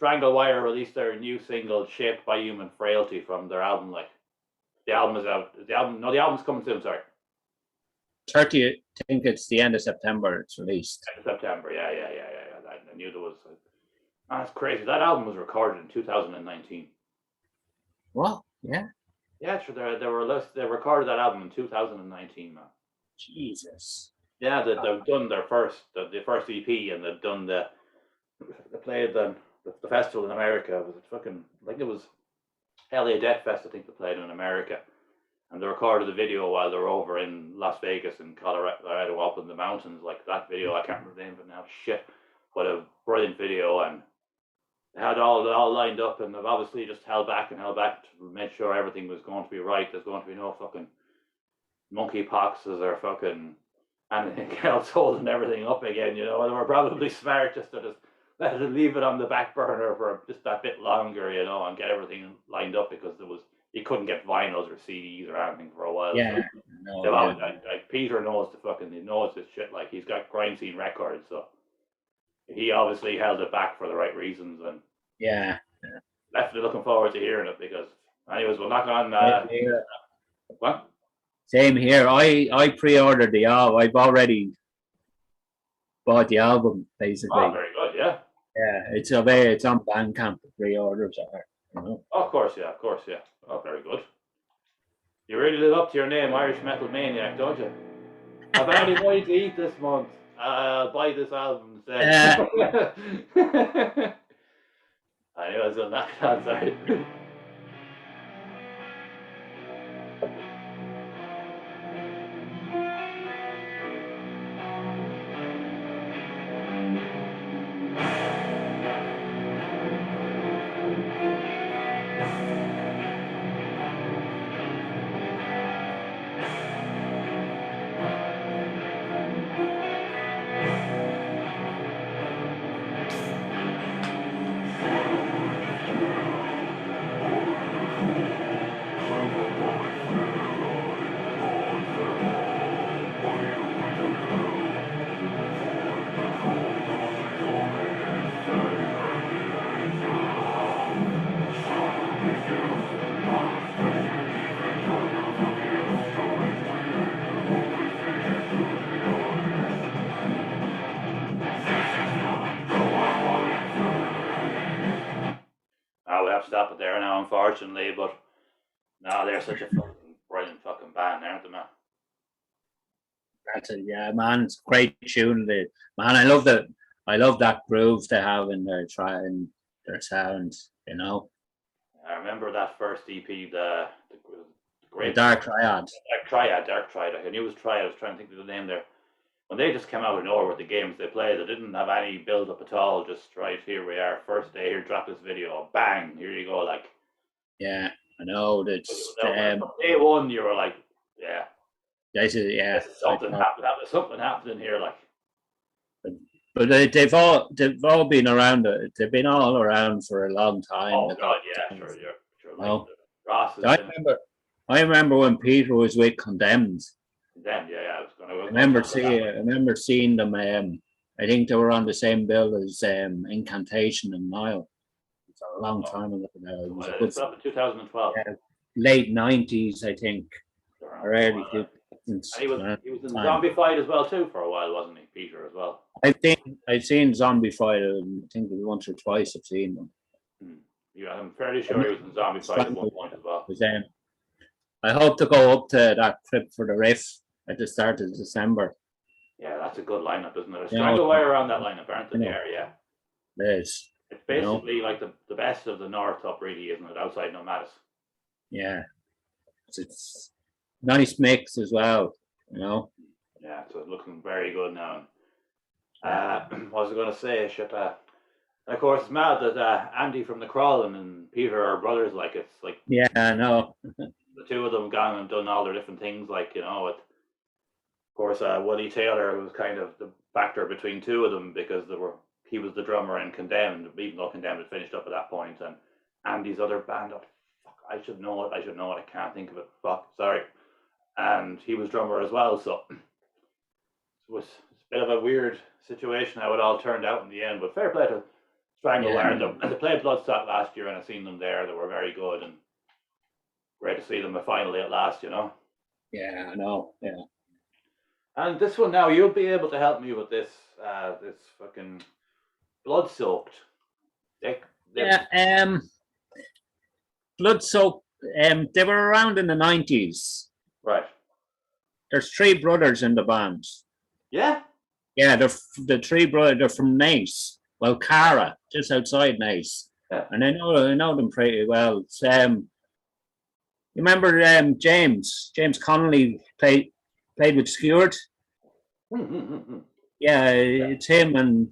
Stranglewire released their new single "Shaped by Human Frailty" from their album. Like the album is out. The album's coming soon. Sorry. 30th. I think it's the end of September. It's released. End of September. Yeah. I knew there was. That's crazy. That album was recorded in 2019. What? Yeah. Yeah, sure. They recorded that album in 2019, man. Jesus. Yeah, they've done their first EP, and they played the festival in America. It was fucking like it was LA Death Fest. I think they played in America, and they recorded the video while they were over in Las Vegas and Colorado, up in the mountains. Like that video, I can't remember the name of it now. Shit, but a brilliant video, and they had all lined up, and they've obviously just held back to make sure everything was going to be right. There's going to be no fucking monkeypoxes or fucking anything else holding everything up again. You know, they were probably smart just to leave it on the back burner for just that bit longer, you know, and get everything lined up because you couldn't get vinyls or CDs or anything for a while. Yeah. So like Peter he knows this shit. Like he's got Crime Scene Records, so he obviously held it back for the right reasons, and definitely looking forward to hearing it because anyways we'll knock on what? Same here. I pre-ordered the album. I've already bought the album basically. Oh, very good, yeah. Yeah, it's on Bandcamp. The pre-orders are, you know. Oh, of course, yeah. Oh, very good. You really live up to your name, Irish Metal Maniac, don't you? I've only money to eat this month. I'll buy this album instead. I knew I was going to knock it on, sorry. We have to stop it there now, unfortunately, but no, they're such a fucking brilliant fucking band, aren't they, man? That's it, yeah, man. It's a great tune. Man, I love that groove they have in there. their sound, you know. I remember that first EP, the The Great Dark Triad. Dark Triad. I knew it was Triad. I was trying to think of the name there. When they just came out of nowhere with the games they played, they didn't have any build up at all. Just right, here we are, first day here, drop this video, bang, here you go. Like, Yeah, I know. That's from day one, you were like, yeah, this is, yeah. this is something happened. There's something happening here, like. But they've all been around. They've been all around for a long time. Oh God, yeah, sure. No. Ross is I remember when Peter was with Condemned. then, yeah, I was gonna. I remember seeing them. I think they were on the same bill as Incantation and Nile. It's a long time ago now. It was a good, up in 2012. late '90s, I think, or early 2000s. And he was in Zombified as well too for a while, wasn't he, Peter, as well? I've seen Zombified. I think once or twice I've seen them. Yeah, I'm fairly sure he was in Zombified at one point as well. I hope to go up to that trip for the riff at the start of December. Yeah, that's a good lineup, isn't it? A strangle wire around that lineup, aren't they? Yeah. It's basically like the best of the North up, really, isn't it? Outside Nomadis. Yeah. It's nice mix as well, you know. Yeah, so it's looking very good now. What was I going to say? Of course, it's mad that Andy from the Crawling and Peter are brothers. Like, it's like, yeah, I know. The two of them gone and done all their different things. Like, you know, of course, Woody Taylor was kind of the factor between two of them because he was the drummer in Condemned, even though Condemned had finished up at that point, and Andy's other band. I should know it. I can't think of it. Sorry. And he was drummer as well, so it was a bit of a weird situation how it all turned out in the end. But fair play to Strangle Wire. And they played Bloodstock last year, and I seen them there. They were very good, and great to see them finally at last, you know. Yeah, I know. Yeah. And this one now, you'll be able to help me with this. This fucking Blood Soaked. Blood Soaked. They were around in the 90s. Right. There's three brothers in the band. Yeah? Yeah, the three brothers. They're from Nace. Well, Cara, just outside Nace. Yeah. And I know them pretty well. It's, you remember James Connolly played with Stewart? Yeah, it's him and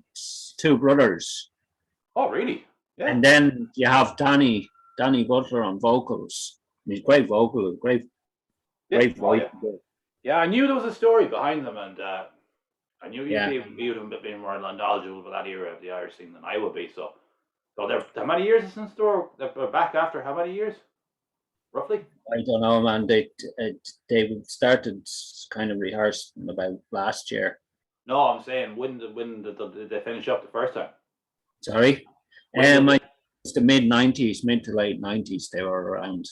two brothers. Oh, really? Yeah. And then you have Danny Butler on vocals. He's great vocal, great voice. Yeah, I knew there was a story behind them, and I knew you'd have been more knowledgeable about that era of the Irish scene than I would be. So they're how many years since they're back after how many years, roughly? I don't know, man. They started kind of rehearsing about last year. No, I'm saying when did they finish up the first time? Sorry, it's the mid to late 90s. They were around.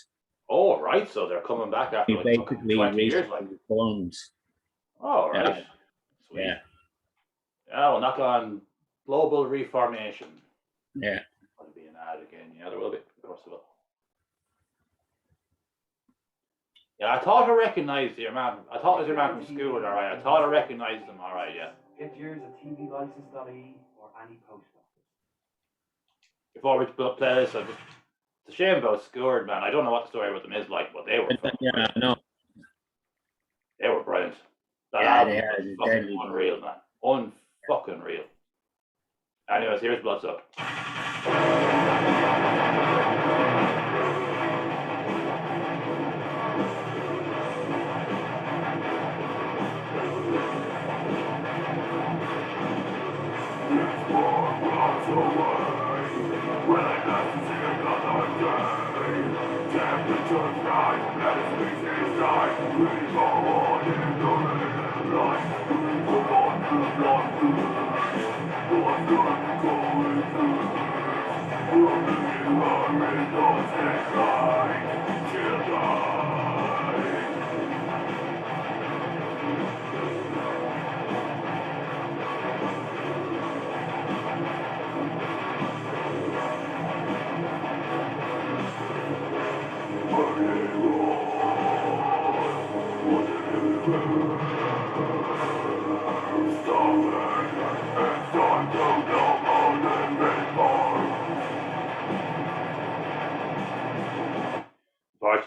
Oh, right. So they're coming back after like basically 20 years, like. Reformed. Oh, right. Yeah. Sweet. Yeah. Yeah, we'll knock on global reformation. Yeah. There'll be an ad again. Yeah, there will be. Of course there will. Yeah, I thought I recognised your man. I thought it was your man from school, alright. I thought I recognised him, alright, yeah. Get yours at tvlicense.ie or any post office. Before we play this, it's a shame about Scourge, man. I don't know what the story with them is like, but they were I know. They were brilliant. That album was fucking unreal, man. Unfucking real. Anyways, here's Bloodsuck.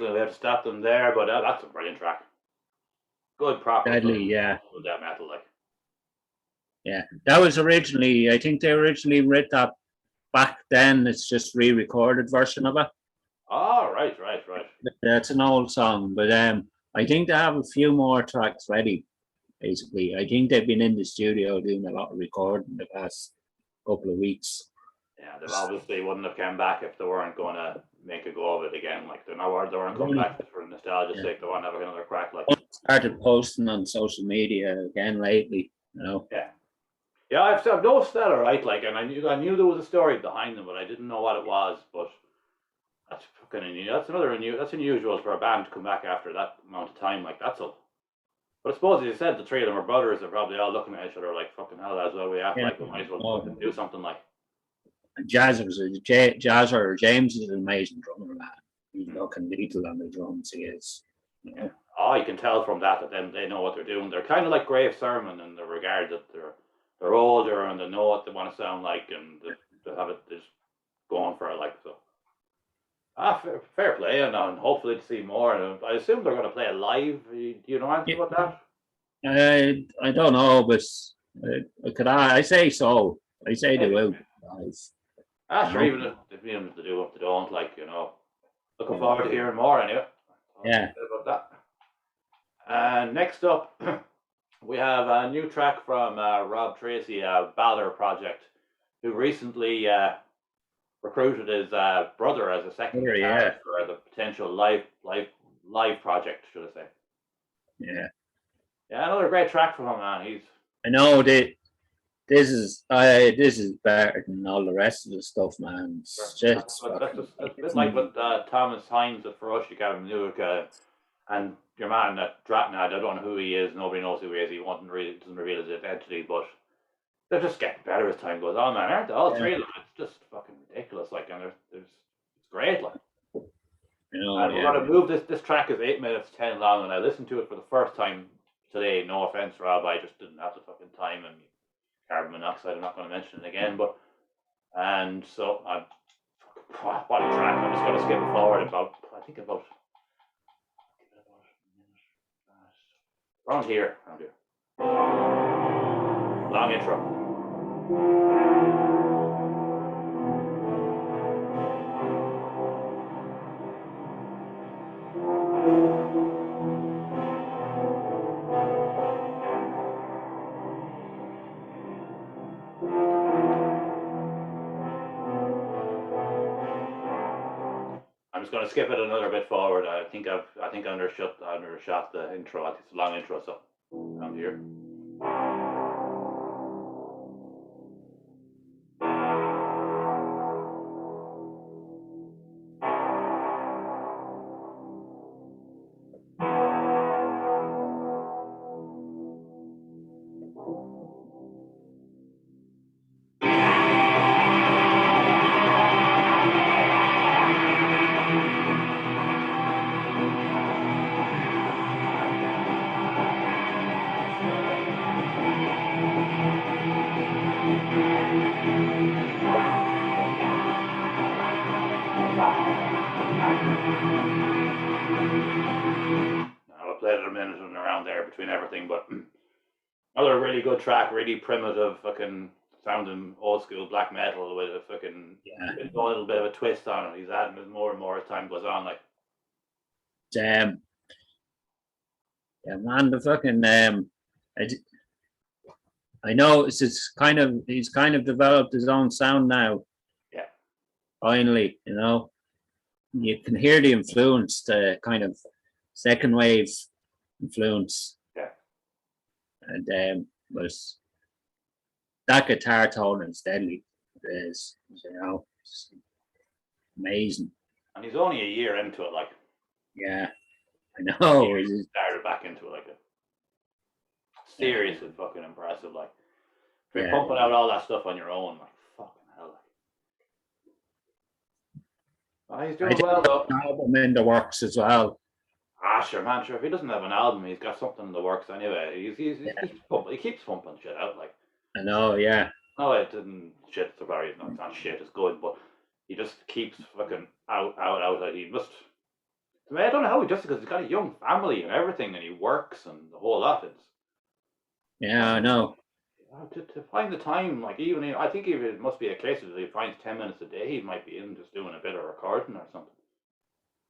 unfortunately, we have to stop them there, but that's a brilliant track. Good, proper. Deadly, yeah. Good death metal, like. Yeah, that was originally, I think they originally wrote that back then. It's just re-recorded version of it. Oh, right. That's an old song, but I think they have a few more tracks ready. Basically, I think they've been in the studio doing a lot of recording the past couple of weeks. Yeah, they obviously wouldn't have come back if they weren't going to make a go of it again. Like they weren't coming back just for nostalgia's sake. They want to have another crack. Like started posting on social media again lately. You know. Yeah, I've noticed that, alright. Like, and I knew there was a story behind them, but I didn't know what it was. But that's fucking that's unusual for a band to come back after that amount of time. Like that's all. But I suppose, as you said, the three of them are brothers. They're probably all looking at each other like, fucking hell, that's what we have. Like, we might as well fucking do something like. Jazzer James is an amazing drummer, man. He's looking lethal on the drums. He is. You know? Oh, you can tell from that then they know what they're doing. They're kind of like Grave Sermon in the regard that they're older and they know what they want to sound like, and they have it just going for it, like so. Fair play, and hopefully to see more. And I assume they're going to play it live. Do you know anything about that? I don't know, but I say so. I say they will. Sure. Even if they do, if they don't, like looking forward to hearing more anyway. Yeah. About that. And next up, we have a new track from Rob Tracy, Balor Project, who recently recruited his brother as a second guitarist for as a potential live project, should I say? Yeah. Yeah, another great track from him, man. I know that this is better than all the rest of the stuff, man. It's just that's a bit like what Thomas Hines at Ferocious Gavin Newick and your man at Dratnad. I don't know who he is. Nobody knows who he is. He doesn't reveal his identity, but they're just getting better as time goes on, man. Aren't they? All three of them. It's just fucking ridiculous. Like, and it's great. Like, and we're gonna move this. This track is 8 minutes 10 long, and I listened to it for the first time today. No offense, Rob. I just didn't have the fucking time and carbon monoxide. I'm not going to mention it again, but and so I'm what a track. I'm just going to skip it forward about around here. Long intro. I'm just going to skip it another bit forward. I think I undershot the intro. I think it's a long intro, so around here. I'll play it a minute and around there between everything, but another really good track, really primitive, fucking sounding old school black metal with a fucking a little bit of a twist on it. He's adding it more and more as time goes on. Like, yeah, man, the fucking I know he's kind of developed his own sound now. Yeah. Finally, you can hear the influence, the kind of second wave influence. Yeah. And but that guitar tone is deadly. It is, it's amazing. And he's only a year into it, like. Yeah, I know. He started back into it, like seriously fucking impressive. Like, if you're pumping out all that stuff on your own, like fucking hell. Like. He's doing well though. Album in the works as well. Sure, man. Sure, if he doesn't have an album, he's got something in the works anyway. He keeps pumping shit out, like. I know, yeah. No, it didn't shit. Sorry, it's not shit. It's good, but he just keeps fucking out. Like, he must. I mean, I don't know how he does it because he's got a young family and everything, and he works and the whole lot. It's Yeah, I know. to find the time, like even I think if it must be a case of if he finds 10 minutes a day, he might be in just doing a bit of recording or something.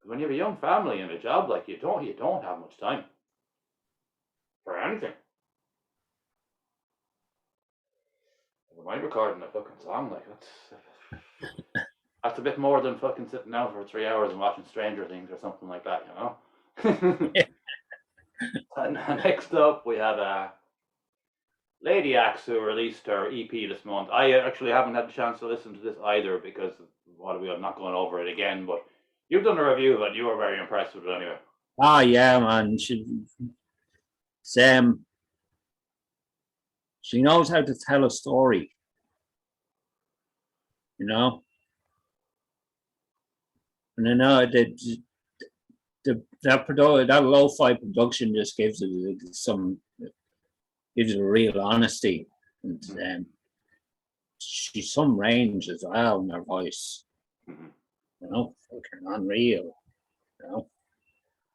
When you have a young family and a job, like you don't have much time for anything. Never mind recording a fucking song, like that's a bit more than fucking sitting down for 3 hours and watching Stranger Things or something like that, you know. And next up, we have Lady Axe, who released her EP this month. I actually haven't had the chance to listen to this either because I'm not going over it again. But you've done a review of it. You were very impressed with it anyway. Ah, yeah, man. She knows how to tell a story. You know, and I know that lo-fi production just gives it gives it a real honesty, and she's some range as well in her voice. Mm-hmm. You know, fucking unreal. You know,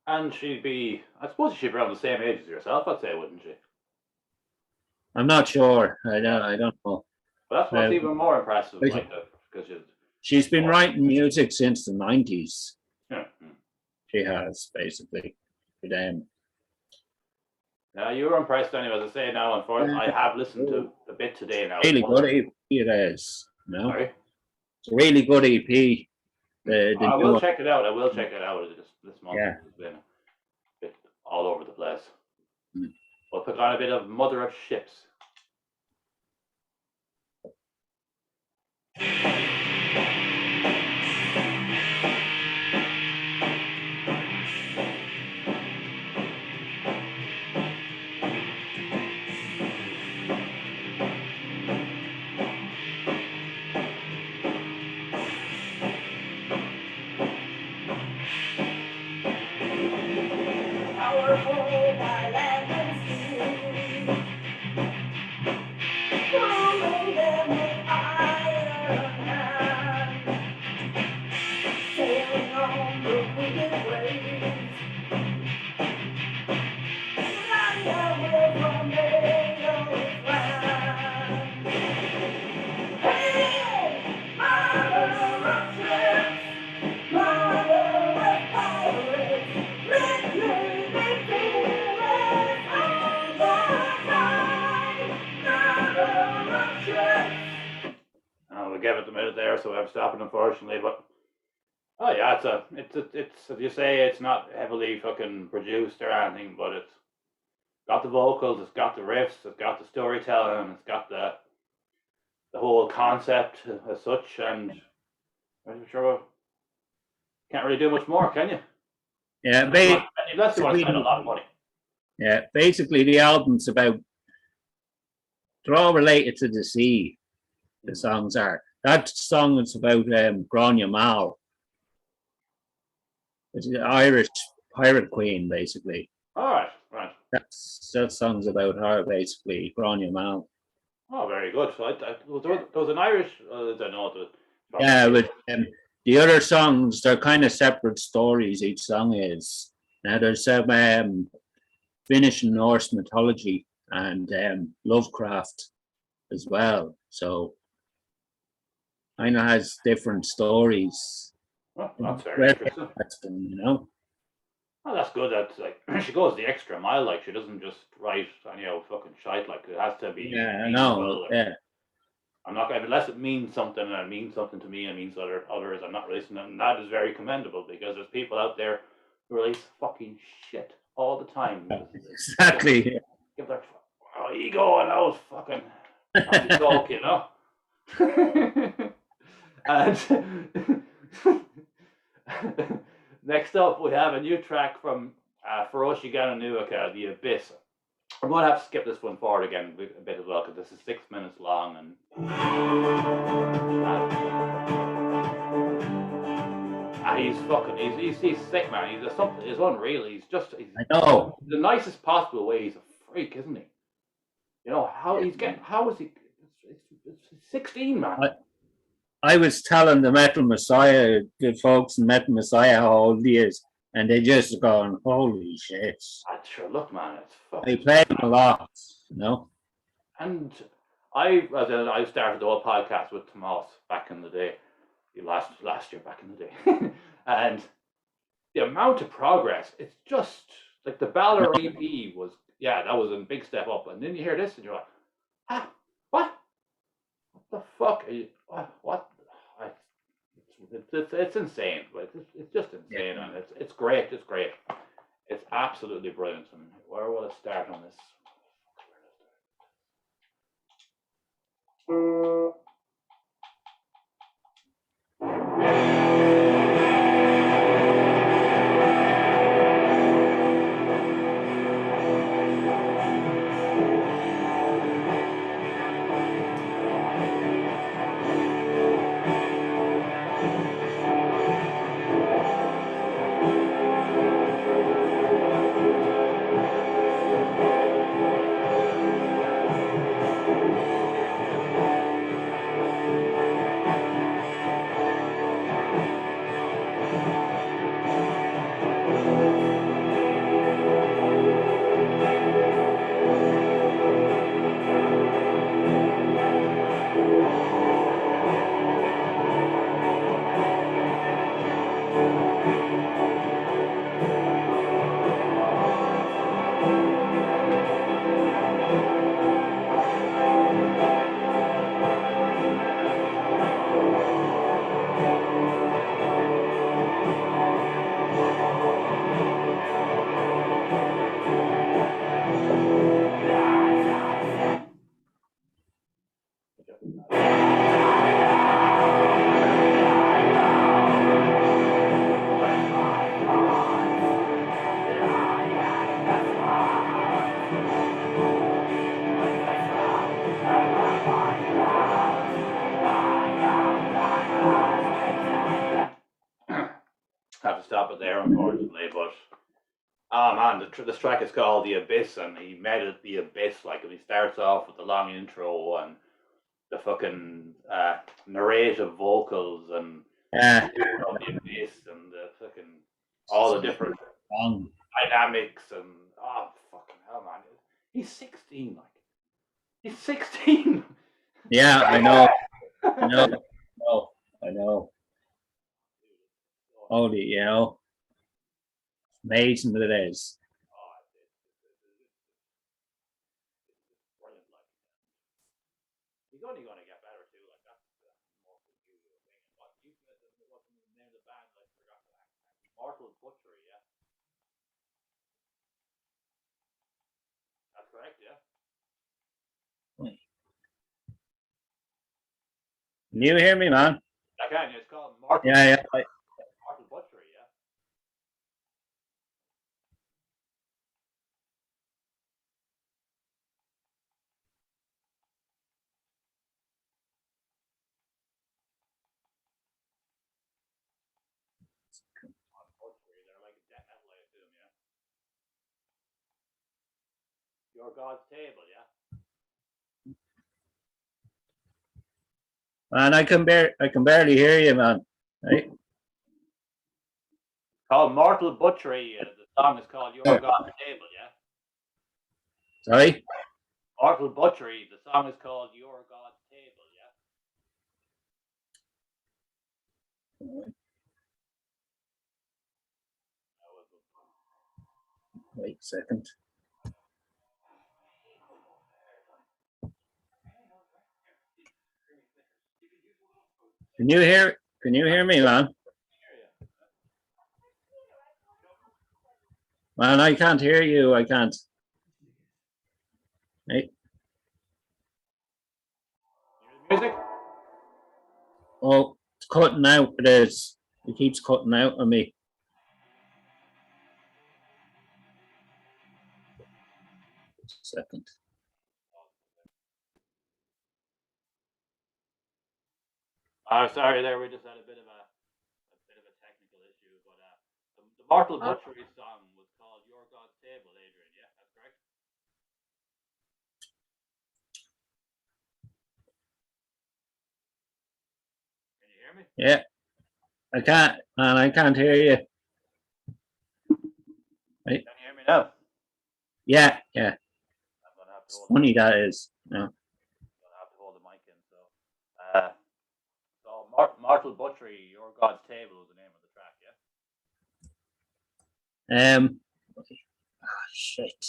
and I suppose she'd be around the same age as yourself, I'd say, wouldn't she? I'm not sure. I don't know. But that's what's even more impressive, like because she's been writing music since the 90s. Yeah. She has basically. But, now you were impressed anyway, as I say now. Unfortunately, I have listened to a bit today now. Really good EP it is. You know? Sorry? It's a really good EP. I will check it out. I will check it out. This month Yeah. has been a bit all over the place. Mm. We'll put on a bit of Mother of Ships. We'll give it a minute there, so I'm stopping, unfortunately. But oh yeah, it's as you say, it's not heavily fucking produced or anything, but it's got the vocals, it's got the riffs, it's got the storytelling, it's got the whole concept as such, and I'm sure can't really do much more, can you? Yeah, unless you want to spend a lot of money. Yeah, basically the album's about, they're all related to the sea. The songs are. That song is about Grania Mal. It's an Irish pirate queen, basically. All right. That song's about her, basically, Grania Mal. Oh, very good. So there was an Irish. I don't know. Yeah, but the other songs, they're kind of separate stories. Each song is. Now there's some Finnish and Norse mythology and Lovecraft as well. So I know has different stories. Well, that's very interesting. You know. Oh, that's good. That's like she goes the extra mile. Like she doesn't just write fucking shite. Like it has to be. Yeah, I know. Yeah. I'm not unless it means something and it means something to me and means others. I'm not releasing it, and that is very commendable because there's people out there who release fucking shit all the time. Exactly. Give their ego and those fucking talk, you know. And next up, we have a new track from Feroci Gananuaka, The Abyss. I'm going to have to skip this one forward again a bit as well because this is 6 minutes long and he's sick, man. He's unreal. I know. The nicest possible way. He's a freak, isn't he? You know how is he? It's 16, man. I was telling the Metal Messiah, the folks in Metal Messiah, how old he is, and they just going, holy shit. That's sure. Look, man, it's They fucking. play them a lot, you know. And I started the whole podcast with Tomas back in the day, last year back in the day, and the amount of progress, it's just like the Balor EP was, yeah, that was a big step up, and then you hear this and you're like, ah, what the fuck are you, what? It's insane, but it's just insane, and it's great, it's absolutely brilliant. And where will I start on this? Have to stop it there, unfortunately. But oh man, this track is called "The Abyss," and he made it the abyss. Like, and he starts off with the long intro and the fucking narrative vocals and Yeah, the abyss and the fucking all the different dynamics and oh fucking hell, man, he's 16, like he's 16. yeah, I know. I know. Holy, you know, amazing that it is. He's only going to get better too. Like that's the most usual thing. What you said, what's the name of the band? I forgot that. Mortal Butchery, yeah. That's correct, yeah. Can you hear me, man? I can. It's called Mortal. Yeah. Mortal Butchery, yeah. Butchery, they're like a death metal, I assume, yeah. Your God's Table, yeah. Man, I can barely hear you, man. Right? Called Mortal Butchery. The song is called Your God's Table, yeah. Sorry? Mortal Butchery. The song is called Your God's Table, yeah. Wait a second. Can you hear me, man? Man, I can't hear you. I can't. Hey. Music? Oh, it's cutting out. It is. It keeps cutting out on me. Second. Oh, sorry, there we just had a bit of a technical issue, but the Mortal Butchery song was called Your God's Table, Adrian. Yeah, that's correct. Can you hear me? Yeah. I can't, man. I can't hear you. now? Yeah, yeah. I'm gonna have to It's hold. funny that is. Yeah. I'm gonna have to hold the mic in. So Mortal Butchery, Your God's Table is the name of the track. Yeah. Shit.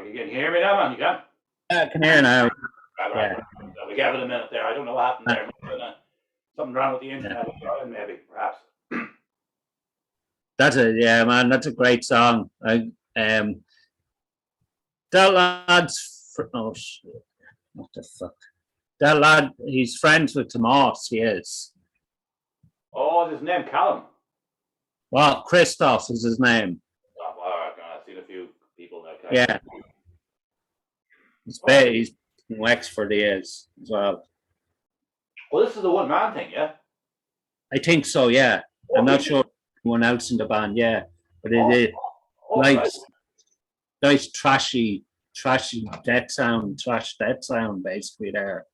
You can hear me now, man. You can. Yeah, I can hear now. Right. We gave it a minute there. I don't know what happened there. Something wrong with the internet, maybe, perhaps. Man. That's a great song. That lad's oh shit! What the fuck? That lad, he's friends with Tomas. He is. Oh, is his name Callum? Well, Christoph is his name. Oh, well, I've seen a few people that kind. Yeah. He's in Wexford. He is as well. Well, this is a one-man thing, yeah. I think so. Yeah. I'm not sure anyone else in the band. Yeah, but it is nice trashy death sound, basically there.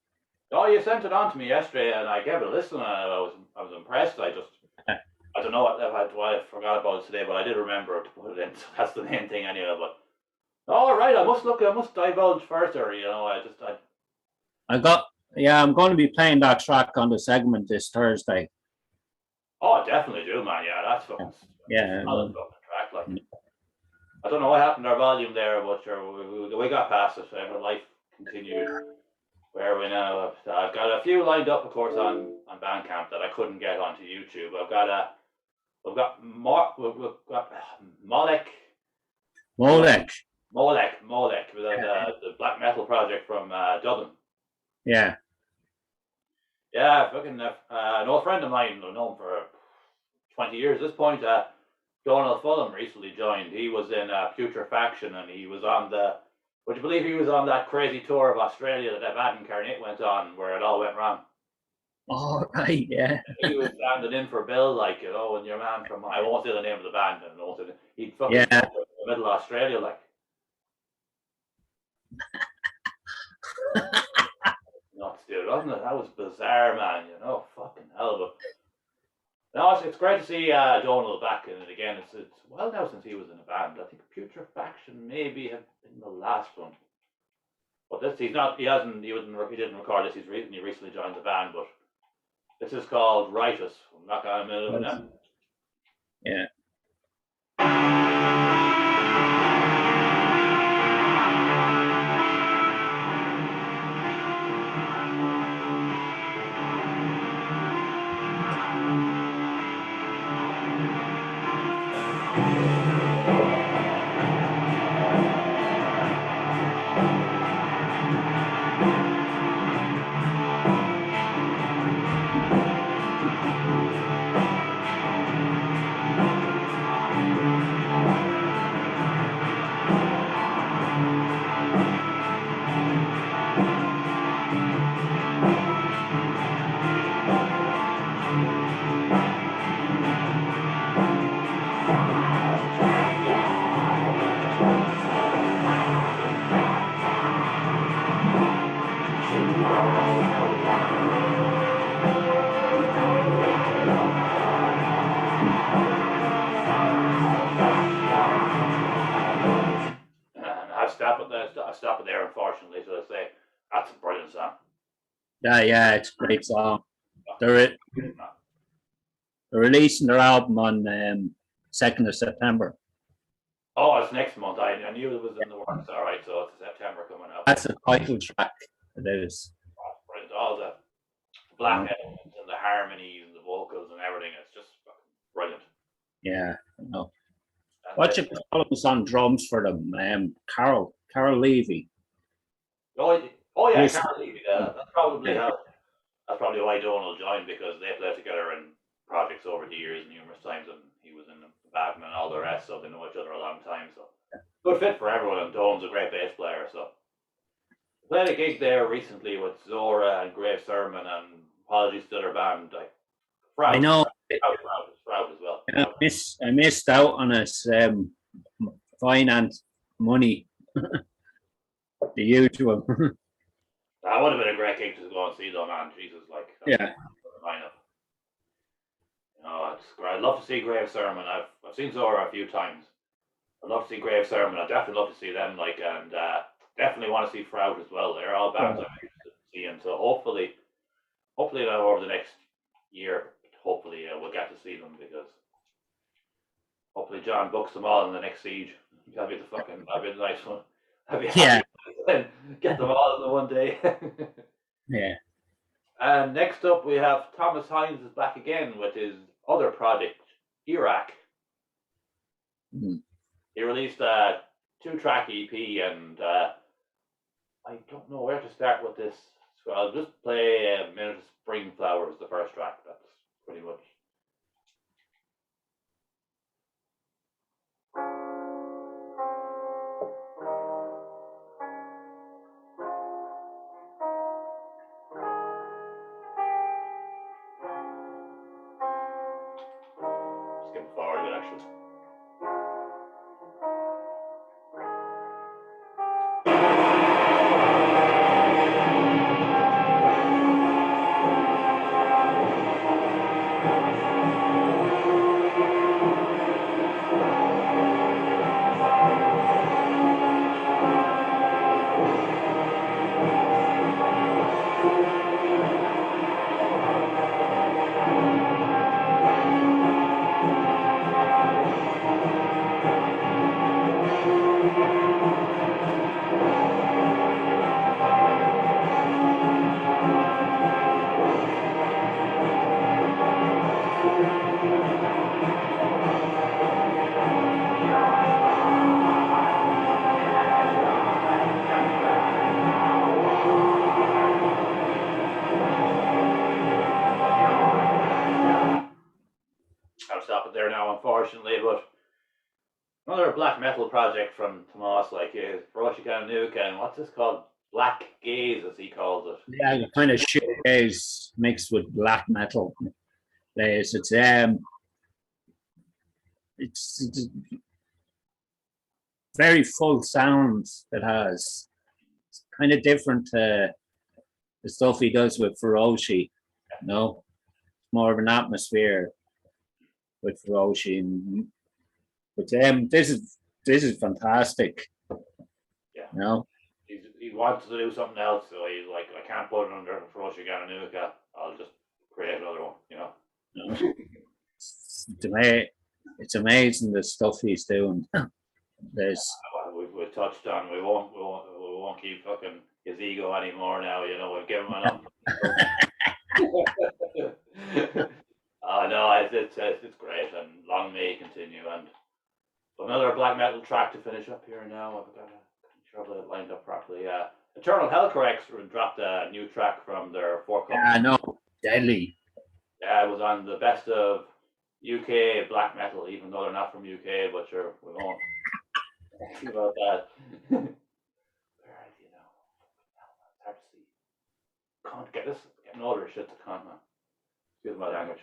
Oh, you sent it on to me yesterday, and I gave it a listen. And I was impressed. I don't know why I forgot about it today, but I did remember to put it in. So that's the main thing, anyway. But all right, I must divulge further. I'm going to be playing that track on the segment this Thursday. Oh, I definitely do, man. Yeah, that's fucking solid fucking track. Like, I don't know what happened to our volume there, but we got past it. Life continued. Where we now? I've got a few lined up, of course, on Bandcamp that I couldn't get onto YouTube. We've got Molek, the black metal project from Dublin. Yeah. Yeah, fucking an old friend of mine, I've known for 20 years at this point. Donald Fulham recently joined. He was in Putrefaction, and he was on would you believe he was on that crazy tour of Australia that Evan Incarnate went on, where it all went wrong? All right, yeah. He was standing in for Bill, like, and your man from, I won't say the name of the band, he'd fucking in the middle of Australia, like. Nuts, dude, wasn't it? That was bizarre, man, fucking hell. But no, it's great to see Donald back in it again. It's well now since he was in a band. I think Putrefaction maybe have been the last one. But this, he didn't record this. He recently joined the band, but this is called Righteous. I'm not going to minute of it now. Yeah. I stop it there, unfortunately. So I say that's a brilliant song. Yeah, it's a great song. They're releasing their album on 2nd of September. Oh, it's next month. I knew it was in the works. All right, so it's September coming up. That's the title track. It is. Oh, brilliant. All the black elements and the harmonies and the vocals and everything. It's Yeah. No. And What you call was on drums for them? Carol Levy. oh yeah, Yes. Carol Levy. That's probably why Donald joined, because they played together in projects over the years numerous times, and he was in the band and all the rest, so they know each other a long time. So good fit for everyone, and Donald's a great bass player. So played a gig there recently with Zora and Grave Sermon, and apologies to their band, like I know. Sprout as well. I missed out on his finance money. The usual. That would have been a great gig to go and see, though, man. Jesus, like, Yeah. lineup. You know, I'd love to see Grave Sermon. I've seen Zora a few times. I'd love to see Grave Sermon. I'd definitely love to see them, like, and definitely want to see Frout as well. They're all bands I'm interested in seeing. So hopefully now over the next year, hopefully we'll get to see them, because hopefully John books them all in the next Siege. That'd be the nice one. I'd be happy to get them all in the one day. Yeah. And next up, we have Thomas Hines is back again with his other project, Iraq. Mm. He released a 2-track EP, and I don't know where to start with this. So I'll just play a minute of Spring Flowers, the first track. That's pretty much. Skip forward a bit, actually. I'll stop it there now, unfortunately, but another black metal project from Tomas, like Hiroshi Nuka, and what's this called? Black Gaze, as he calls it. Yeah, the kind of shoegaze mixed with black metal. It's very full sounds it has. It's kind of different to the stuff he does with Hiroshi. You know, more of an atmosphere with Hiroshi. But this is fantastic. Yeah. You know? He wants to do something else, so he's like, I can't put it under Hiroshi Nuka. I'll just create another one, you know. It's amazing the stuff he's doing. We've touched on. We won't keep fucking his ego anymore now. You know, we've given him enough. No, it's great, and long may it continue. And another black metal track to finish up here now. I've got to trouble it lined up properly. Eternal Hellcorrects dropped a new track from their forthcoming. Yeah, no, deadly. Yeah, it was on the best of UK black metal, even though they're not from UK. But sure, we won't think about that. Where is he now? It's hard to see. Can't get this. Getting older, shit to con, man. Excuse my language.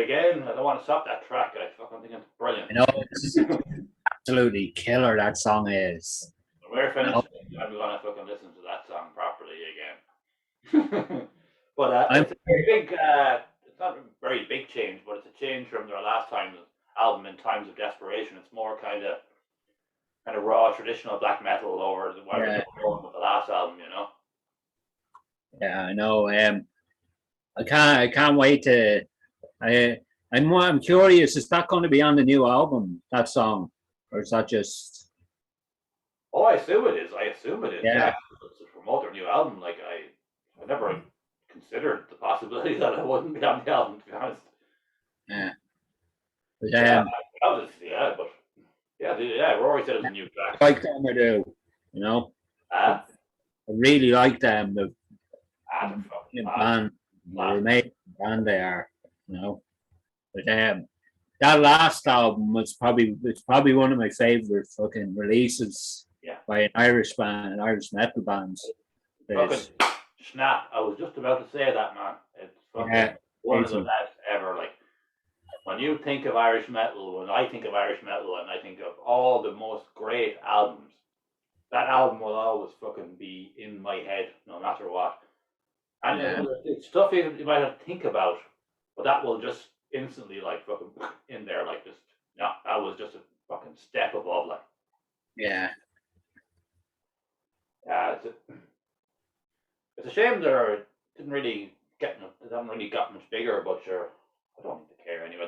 again. I don't want to stop that track. I fucking think it's brilliant. You know, it's absolutely killer. That song is. When we're You know, finished, I'm gonna fucking listen to that song properly again. But I'm it's a very big. It's not a very big change, but it's a change from their last time album, In Times of Desperation. It's more kind of raw, traditional black metal over what they yeah, were going with the last album. yeah, I know. I can't wait to. I'm curious. Is that going to be on the new album? That song, or is that just? Oh, I assume it is. Yeah, Yeah, to promote their new album. Like I never considered the possibility that it wouldn't be on the album. To be honest. yeah. But Yeah, obviously, yeah, but yeah. Rory said it was a new track. I like them. I do. You know, I Ah, really like them. The they're fucking band, they're class. amazing band. They are. You know, but that last album was probably one of my favorite fucking releases Yeah. by an Irish band, an Irish metal band. Fucking It's, snap. I was just about to say that, man. It's fucking yeah, one of the amazing. best ever. Like, when you think of Irish metal, when I think of Irish metal, and I think of all the most great albums, that album will always fucking be in my head, no matter what. And Yeah, it's stuff you might have to think about, but that will just instantly, like, fucking in there, like, just, yeah, that was just a fucking step above, like, yeah, yeah, it's a shame they didn't really they haven't really got much bigger, but sure, I don't think they care anyway.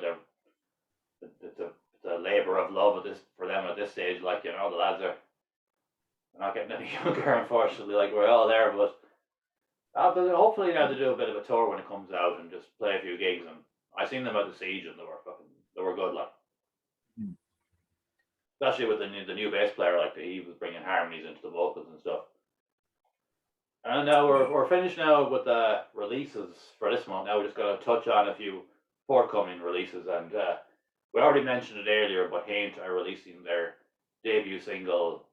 It's a labor of love for them at this stage. Like, the lads are not getting any younger, unfortunately. Like, we're all there, but hopefully now they do a bit of a tour when it comes out and just play a few gigs. And I seen them at the Siege and they were good, like, especially with the new bass player. Like, he was bringing harmonies into the vocals and stuff. And now we're finished now with the releases for this month. Now we just got to touch on a few forthcoming releases, and we already mentioned it earlier, but Haint are releasing their debut single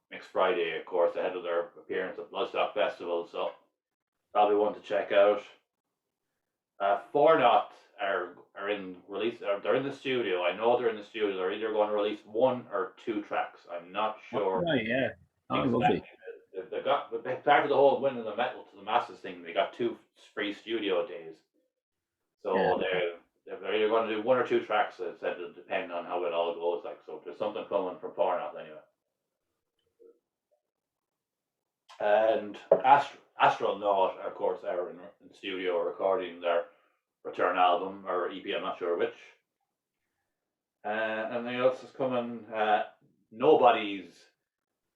next Friday, of course, ahead of their appearance at Bloodstock Festival. So that'll be one to check out. Four Not are in release. They're in the studio. I know they're in the studio. They're either going to release one or two tracks. I'm not sure. oh, yeah, oh, Exactly. lovely. They part of the whole winning the metal to the masses thing. They got 2 free studio days, so Yeah. they're either going to do one or two tracks. They said it'll depend on how it all goes. Like, so there's something coming from Pornout anyway. And Astronaut, of course, are in studio recording their return album or EP. I'm not sure which. Anything else is coming? Nobody's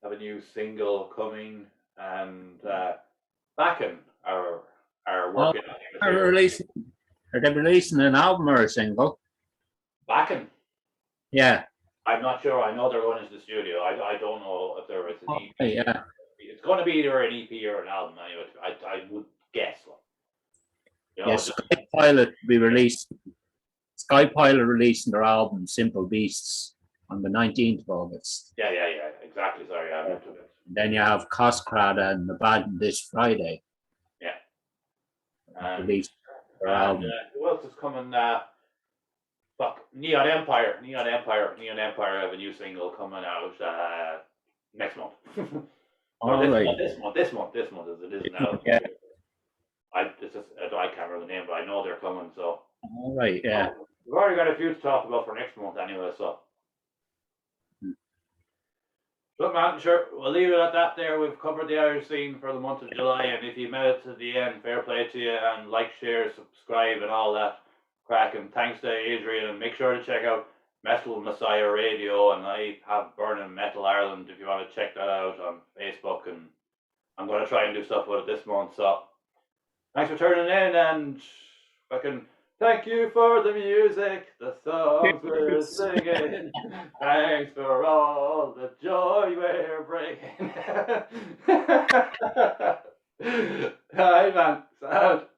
have a new single coming, and Backen are working on new material. Are they releasing an album or a single? Backen, Yeah, I'm not sure. I know they're going into the studio. I don't know if there is an EP. okay, yeah. It's going to be either an EP or an album anyway. I would guess. Yes, Sky Pilot will be released. Sky Pilot releasing their album Simple Beasts on the 19th of August. Yeah, exactly. Sorry, I'm into it. Then you have Coscrada and the Band this Friday. Yeah. Release their And album. who else is coming? Neon Empire. Neon Empire have a new single coming out next month. All this right. month as it is now. Yeah. I can't remember the name, but I know they're coming. So All right. Yeah. we've already got a few to talk about for next month anyway. So. Look, man, sure, we'll leave it at that there. We've covered the Irish scene for the month of July, and if you made it to the end, fair play to you, and like, share, subscribe, and all that crack. And thanks to Adrian, and make sure to check out Metal Messiah Radio, and I have Burning Metal Ireland if you want to check that out on Facebook, and I'm going to try and do stuff with it this month. So, thanks for turning in, and fucking thank you for the music, the songs we're singing. Thanks for all the joy we're bringing. Hi, man. Sound.